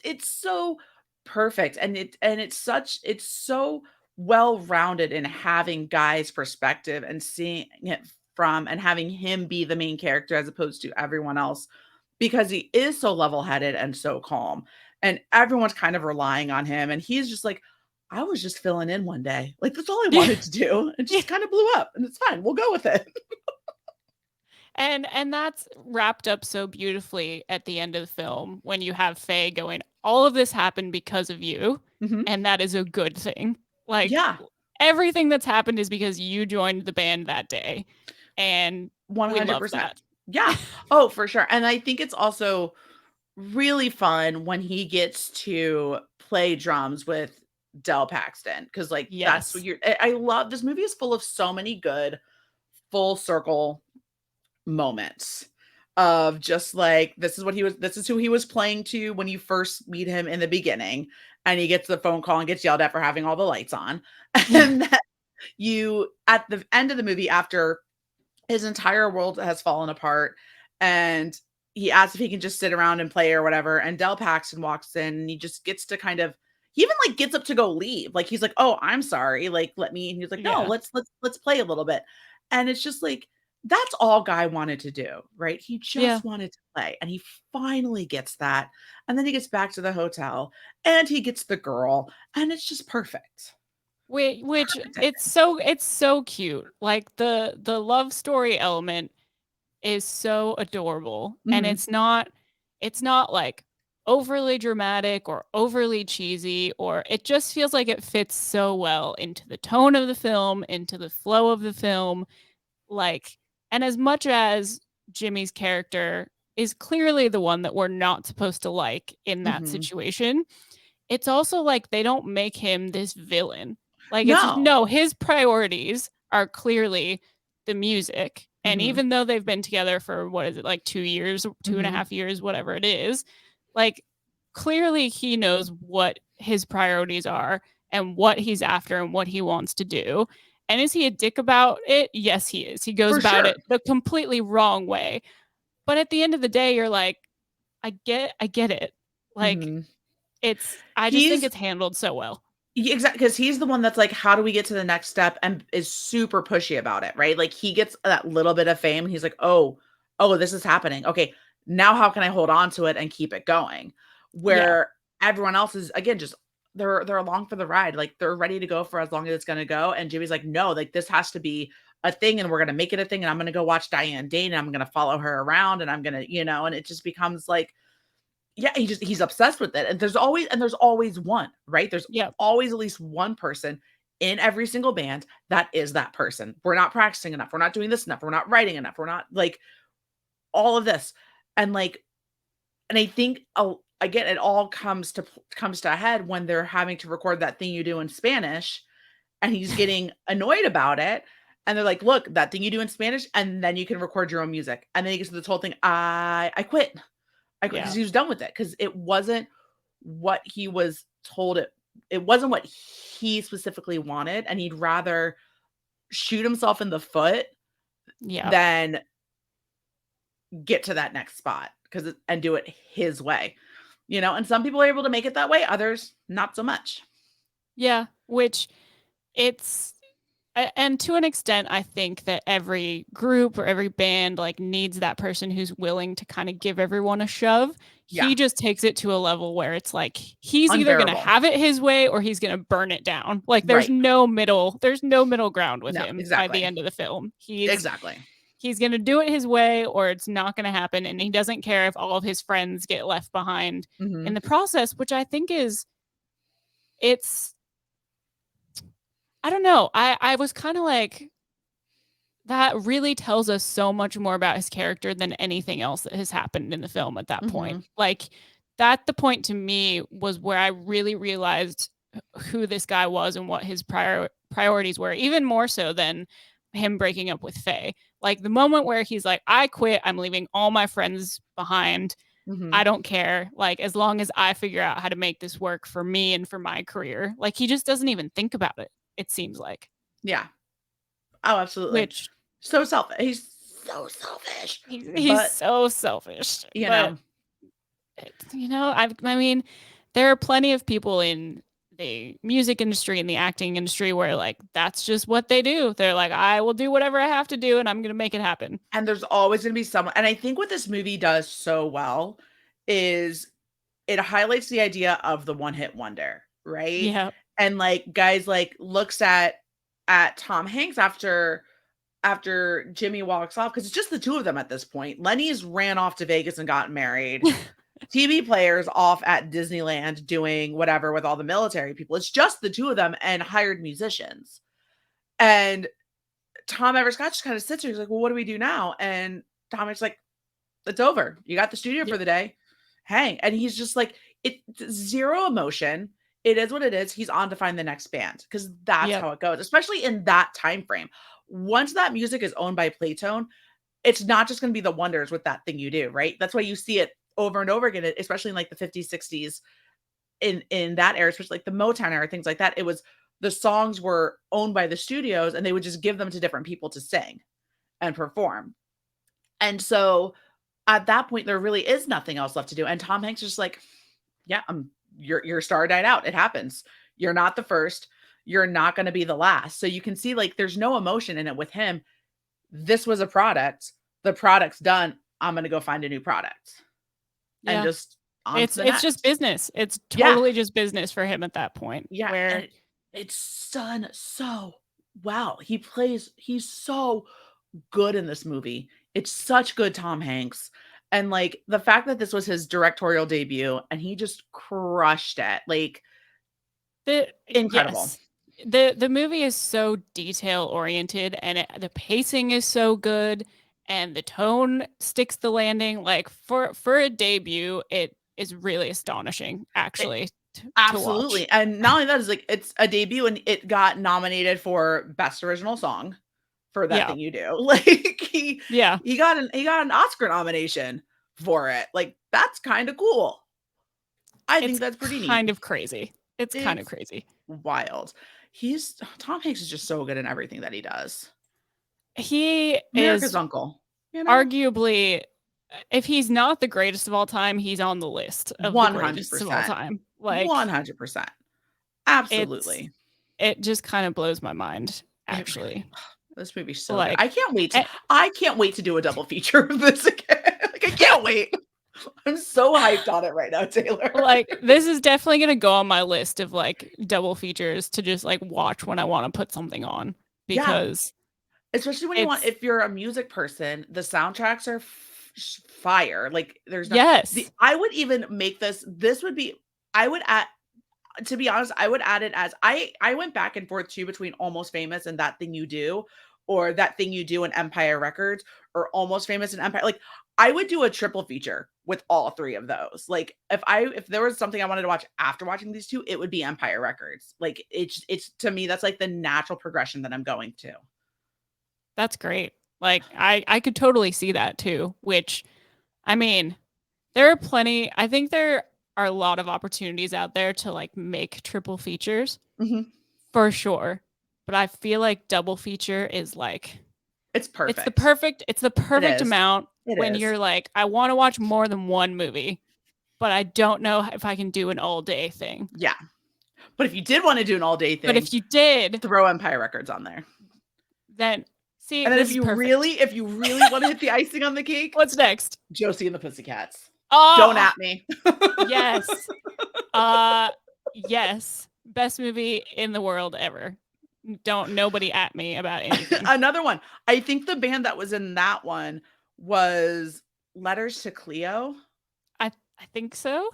it's so perfect, and it's so well-rounded in having Guy's perspective and seeing it from and having him be the main character as opposed to everyone else, because he is so level-headed and so calm, and everyone's kind of relying on him, and he's just like, "I was just filling in one day. Like, that's all I Yeah. wanted to do. It Yeah. just kind of blew up, and it's fine. We'll go with it." And that's wrapped up so beautifully at the end of the film when you have Faye going, all of this happened because of you, Mhm. and that is a good thing. Like Yeah, everything that's happened is because you joined the band that day. And we love 100%. that. Yeah. Oh, for sure, and I think it's also really fun when he gets to play drums with Del Paxton, because like that's what Yes. I love. This movie is full of so many good full circle moments of just like this is who he was playing to when you first meet him in the beginning, and he gets the phone call and gets yelled at for having all the lights on. Yeah. And then you at the end of the movie, after his entire world has fallen apart, and he asks if he can just sit around and play or whatever, and Del Paxton walks in, and he just gets to kind of he even, like, gets up to go leave, like, he's like, "Oh, I'm sorry, like, let me," and he's like, "No, Yeah. let's play a little bit," and it's just like, that's all Guy wanted to do, right? He Yeah. just wanted to play, and he finally gets that, and then he gets back to the hotel, and he gets the girl, and it's just perfect. Which Perfect ending. it's so cute. Like the love story element is so adorable, and Mhm, it's not like overly dramatic or overly cheesy, or it just feels like it fits so well into the tone of the film, into the flow of the film. Like, and as much as Jimmy's character is clearly the one that we're not supposed to like in that mhm. situation, it's also like they don't make him this villain. Like it's just No. no, his priorities are clearly the music. And Mhm, even though they've been together for what is it, like 2 years, two and a mhm, half years, whatever it is, like clearly he knows what his priorities are and what he's after and what he wants to do. And is he a dick about it? Yes, he is. He goes for about sure. it the completely wrong way. But at the end of the day, you're like, I get it. Like Mhm. I just think He's it's handled so well. Exactly, because he's the one that's like, "How do we get to the next step?" and is super pushy about it, right? Like, he gets that little bit of fame, and he's like, "Oh, this is happening. Okay, now how can I hold on to it and keep it going?" Yeah. Where everyone else is, again, just they're along for the ride, like, they're ready to go for as long as it's gonna go, and Jimmy's like, "No, like, this has to be a thing, and we're gonna make it a thing, and I'm gonna go watch Diane Dane, and I'm gonna follow her around, and I'm gonna," and it just becomes like, yeah, he's obsessed with it, and there's always one, right? There's Yep. always at least one person in every single band that is that person. We're not practicing enough. We're not doing this enough. We're not writing enough. We're not like all of this. And like, and I think again, it all comes to a head when they're having to record that thing you do in Spanish, and he's getting annoyed about it. And they're like, "Look, that thing you do in Spanish, and then you can record your own music." And then he gets to this whole thing. I quit. I quit because Yeah. he was done with it because it wasn't what he was told it wasn't what he specifically wanted, and he'd rather shoot himself in the foot Yep. than get to that next spot because and do it his way. And some people are able to make it that way, others not so much. Yeah. Which it's and to an extent, I think that every group or every band like needs that person who's willing to kind of give everyone a shove. He Yeah, just takes it to a level where it's like he's either going to unbearable. have it his way or he's going to burn it down. Like Right. there's no middle ground with No, him by the exactly. end of the film. Exactly. He's going to do it his way or it's not going to happen, and he doesn't care if all of his friends get left behind in Mhm. the process, which I think is it's I don't know. I was kind of like that really tells us so much more about his character than anything else that has happened in the film at that point. Mhm. Like that the point to me was where I really realized who this guy was and what his priorities were, even more so than him breaking up with Faye. Like the moment where he's like, I quit, I'm leaving all my friends behind. I Mhm. don't care. Like, as long as I figure out how to make this work for me and for my career. Like, he just doesn't even think about it, it seems like. Yeah. Oh, absolutely. Which So selfish. He's so selfish. he's But, so selfish. you But know, I mean, there are plenty of people in the music industry and the acting industry where like that's just what they do. They're like, I will do whatever I have to do and I'm gonna make it happen. and there's always gonna be someone, and I think what this movie does so well is it highlights the idea of the one-hit wonder, right? Yeah. And, like, guys, like, looks at Tom Hanks after Jimmy walks off, because it's just the 2 of them at this point. Lenny's ran off to Vegas and gotten married. TV player's off at Disneyland doing whatever with all the military people. It's just the 2 of them and hired musicians. And Tom Everett Scott just kinda sits there, he's like, "Well, what do we do now?" And Tom is like, "It's over. You got the studio Yeah. for the day. Hang." And he's just like, it's 0 emotion. It is what it is. He's on to find the next band, because that's Yep. how it goes, especially in that time frame. Once that music is owned by Playtone, it's not just gonna be the Wonders with That Thing You Do, right? That's why you see it over and over again, especially in, like, the '50s, '60s, in that era, especially, like, the Motown era, things like that. It was the songs were owned by the studios, and they would just give them to different people to sing and perform. And so, at that point, there really is nothing else left to do, and Tom Hanks is just like, "Yeah, your star died out, it happens. You're not the first, you're not gonna be the last." So you can see, like, there's no emotion in it with him. This was a product, the product's done, I'm gonna go find a new product, and Yeah. just on to It's the it's just next. business. It's Yeah, totally just business for him at that point yeah, and where it's done so well. He's so good in this movie. It's such good Tom Hanks. And, like, the fact that this was his directorial debut and he just crushed it, like, the incredible. yes. The movie is so detail oriented and the pacing is so good and the tone sticks the landing. Like for a debut, it is really astonishing It actually to watch. absolutely, and not only that, is like, it's a debut and it got nominated for Best Original Song for That Yeah. Thing You Do. Like, Yeah. he got an Oscar nomination for it. Like, that's kinda cool. I think It's that's pretty neat. kind of crazy. It's kind of It's crazy. wild. Tom Hanks is just so good in everything that he does. He America's is uncle, you know? arguably if he's not the greatest of all time, he's on the list of the greatest of all 100%. time. Like 100%. it's Absolutely. it just kind of blows my mind It really actually. this movie's so good. Like eh, I can't wait to do a double feature of this again. Like, I can't wait. I'm so hyped on it right now, Taylor. like this is definitely going to go on my list of like double features to just like watch when I want to put something on Yeah, because especially when you want, it's if you're a music person, the soundtracks are fire. Like, there's no the yes. I would even make this would be I would add to be honest, I would add it as I went back and forth too between Almost Famous and That Thing You Do, or That Thing You Do and Empire Records, or Almost Famous and Empire. Like, I would do a triple feature with all 3 of those. Like, if there was something I wanted to watch after watching these 2, it would be Empire Records. Like, it's to me, that's like the natural progression that I'm going to. That's great. Like I could totally see that too, which I mean, there are plenty I think there are a lot of opportunities out there to like make triple features Mhm. for sure. But I feel like double feature is like It's it's the perfect. perfect it's the It perfect is. amount It when is. you're like I want to watch more than one movie, but I don't know if I can do an all day thing. Yeah. But if you did wanna do an all-day But if thing, you did, throw Empire Records on there. then see, And then this is perfect. if you really wanna hit the icing on the cake, What's next? Josie and the Pussycats. Don't Oh, at me. yes. Uh yes. Best movie in the world ever. Don't nobody at me about anything. Another one. I think the band that was in that one was Letters to Cleo, I think so.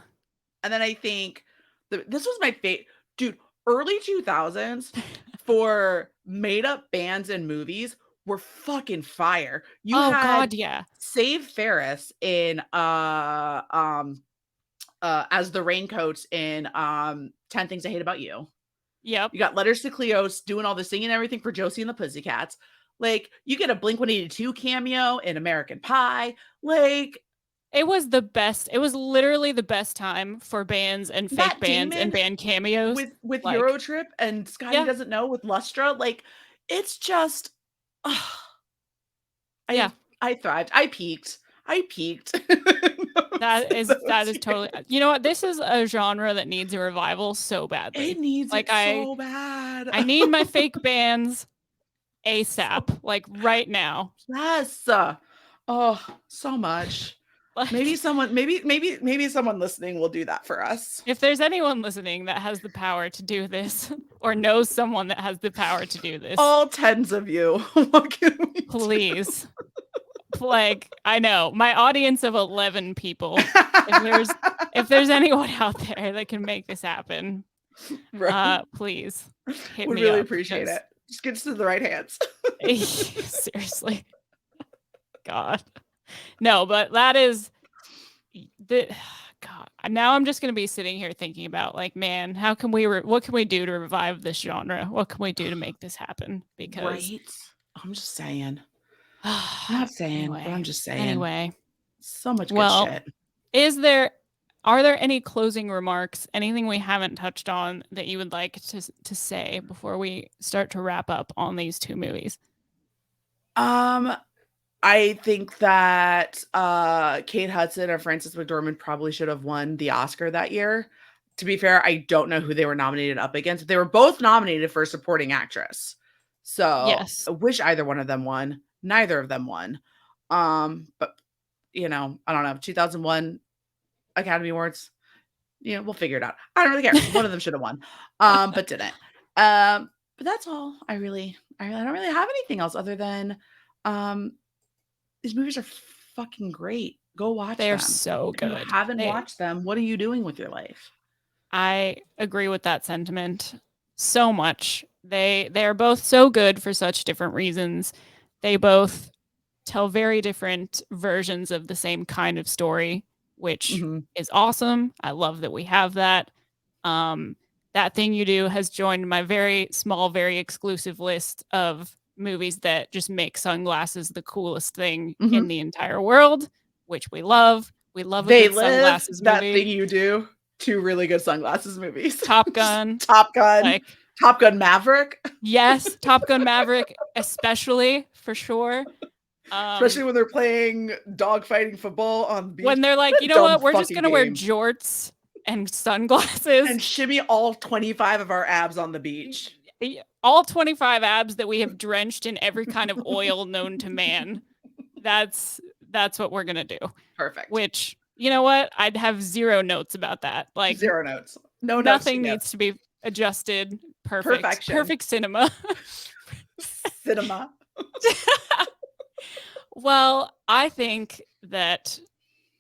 and then I think this was my dude, early 2000s, for made up bands and movies were fucking fire. You Oh had god, yeah. Save Ferris in as the raincoats in 10 Things I Hate About You. Yep. You got Letters to Cleos doing all the singing and everything for Josie and the Pussycats. Like, you get a Blink 182 cameo in American Pie. Like, It was the best. It was literally the best time for bands and fake Matt bands and Damon band cameos. with Like, Eurotrip and Scotty yeah, Doesn't Know with Lustra. Like, it's just yeah. I thrived. I peaked. I peaked. That Those is years. totally. You know what? This is a genre that needs a revival so It badly. needs Like it so bad. I need my fake bands ASAP, like right now. Yes. Oh, so much. Like Maybe someone listening will do that for us. if there's anyone listening that has the power to do this or knows someone that has the power to do this, All tens of you. What can we do? please. Like I know my audience of 11 people. If there's anyone out there that can make this happen, Right. please hit Would me really up appreciate because it. Just get us to the right hands. seriously, God, no, but that is the God. Now I'm just gonna be sitting here thinking about like, man, how can what can we do to revive this genre? What can we do to make this happen? Because Right? I'm just saying. I'm not saying, but anyway, I'm just saying. anyway, So much good well, shit. is there are there any closing remarks, anything we haven't touched on that you would like to say before we start to wrap up on these two movies? Um, I think that Kate Hudson or Frances McDormand probably should have won the Oscar that year. To be fair, I don't know who they were nominated up against. They were both nominated for supporting actress. So Yes. I wish either one of them won. Neither of them won. But I don't know. 2001 Academy Awards. We'll figure it out. I don't really care. One of them should have won. But didn't. But that's all. I don't really have anything else other than um these movies are fucking great. Go watch They're them. so If you good. haven't watched them, what are you doing with your life? I agree with that sentiment so much. They are both so good for such different reasons. They both tell very different versions of the same kind of story, which Mhm. is awesome. I love that we have that. Um, that Thing You Do has joined my very small, very exclusive list of movies that just make sunglasses the coolest thing in Mhm. the entire world, which we love. We love a They good Live, sunglasses That movie. Thing You Do, 2 really good sunglasses movies. Top Just Gun, Top Gun, like Top Gun Maverick, yes, Top Gun Maverick, especially for sure. especially Um, when they're playing dogfighting football on the beach. when they're like, What you a know dumb what, we're just fucking gonna wear game. jorts and sunglasses. And shimmy all 25 of our abs on the beach. All 25 abs that we have drenched in every kind of oil known to man. That's that's what we're gonna do. Perfect. Which, you know what? I'd have zero notes about that. Like 0 notes. No notes to nothing give. needs to be adjusted. Perfect. Perfection. Perfect cinema. Cinema. Well, I think that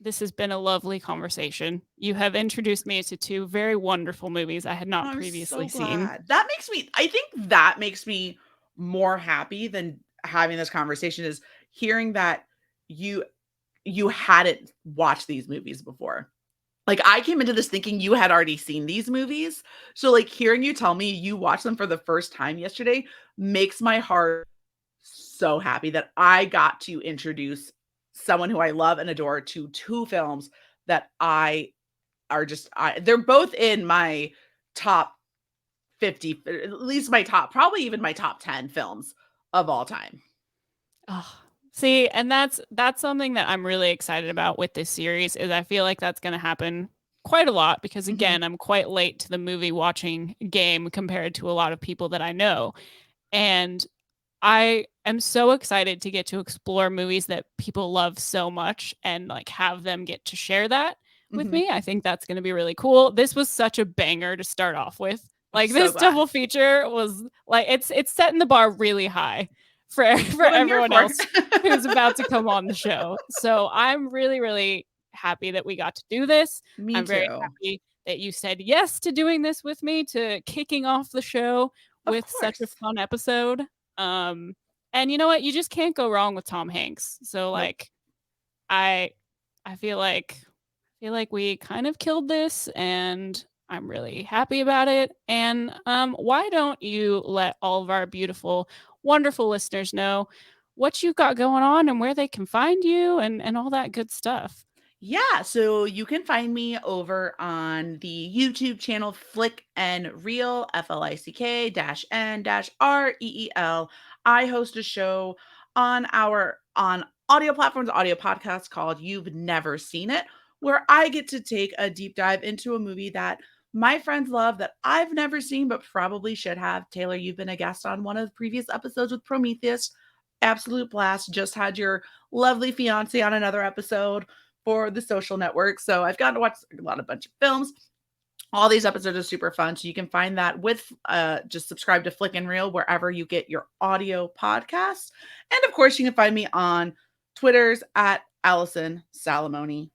this has been a lovely conversation. You have introduced me to two very wonderful movies I had not I'm previously so seen. glad. I think that makes me more happy than having this conversation is hearing that you you hadn't watched these movies before. Like, I came into this thinking you had already seen these movies. So, like, hearing you tell me you watched them for the first time yesterday makes my heart so happy that I got to introduce someone who I love and adore to 2 films that they're both in my top 50, at least my top, probably even my top 10 films of all time. Oh, see, and that's something that I'm really excited about with this series is I feel like that's going to happen quite a lot because Mhm, again, I'm quite late to the movie watching game compared to a lot of people that I know. And I am so excited to get to explore movies that people love so much and like have them get to share that with mhm. me. I think that's going to be really cool. This was such a banger to start off with. I'm Like so this glad. double feature was like it's setting the bar really high for It's for what I'm here everyone for. else who's about to come on the show. So I'm really happy that we got to do this. Me I'm very too. happy that you said yes to doing this with me to kicking off the show Of with such a course. fun episode. Um, and you know what? You just can't go wrong with Tom Hanks. So Nope. like I I feel like we kind of killed this and I'm really happy about it. And why don't you let all of our beautiful, wonderful listeners know what you've got going on and where they can find you and all that good stuff. Yeah, so you can find me over on the YouTube channel Flick and Reel, FLICK dash N dash REEL. I host a show on audio platforms, audio podcast called You've Never Seen It, where I get to take a deep dive into a movie that my friends love that I've never seen but probably should have. Taylor, you've been a guest on one of the previous episodes with Prometheus. Absolute blast. Just had your lovely fiance on another episode for the social network. So I've gotten to watch a bunch of films. All these episodes are super fun. So you can find that with just subscribe to Flick and Reel wherever you get your audio podcasts. And of course, you can find me on Twitter's at Allison Salamoni.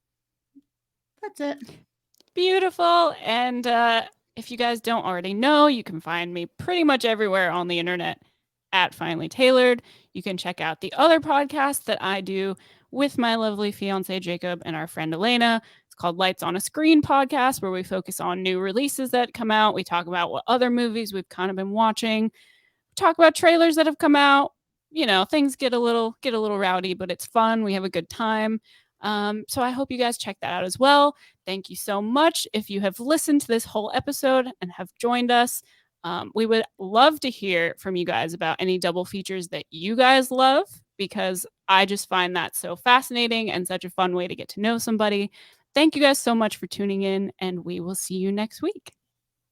That's it. Beautiful. And if you guys don't already know, you can find me pretty much everywhere on the internet at Finally Tailored. You can check out the other podcasts that I do with my lovely fiance Jacob and our friend Elena. It's called Lights on a Screen podcast, where we focus on new releases that come out. We talk about what other movies we've kind of been watching, talk about trailers that have come out. You know, things get a little rowdy, but it's fun. We have a good time. So I hope you guys check that out as well. Thank you so much. If you have listened to this whole episode and have joined us, we would love to hear from you guys about any double features that you guys love, because I just find that so fascinating and such a fun way to get to know somebody. Thank you guys so much for tuning in, and we will see you next week.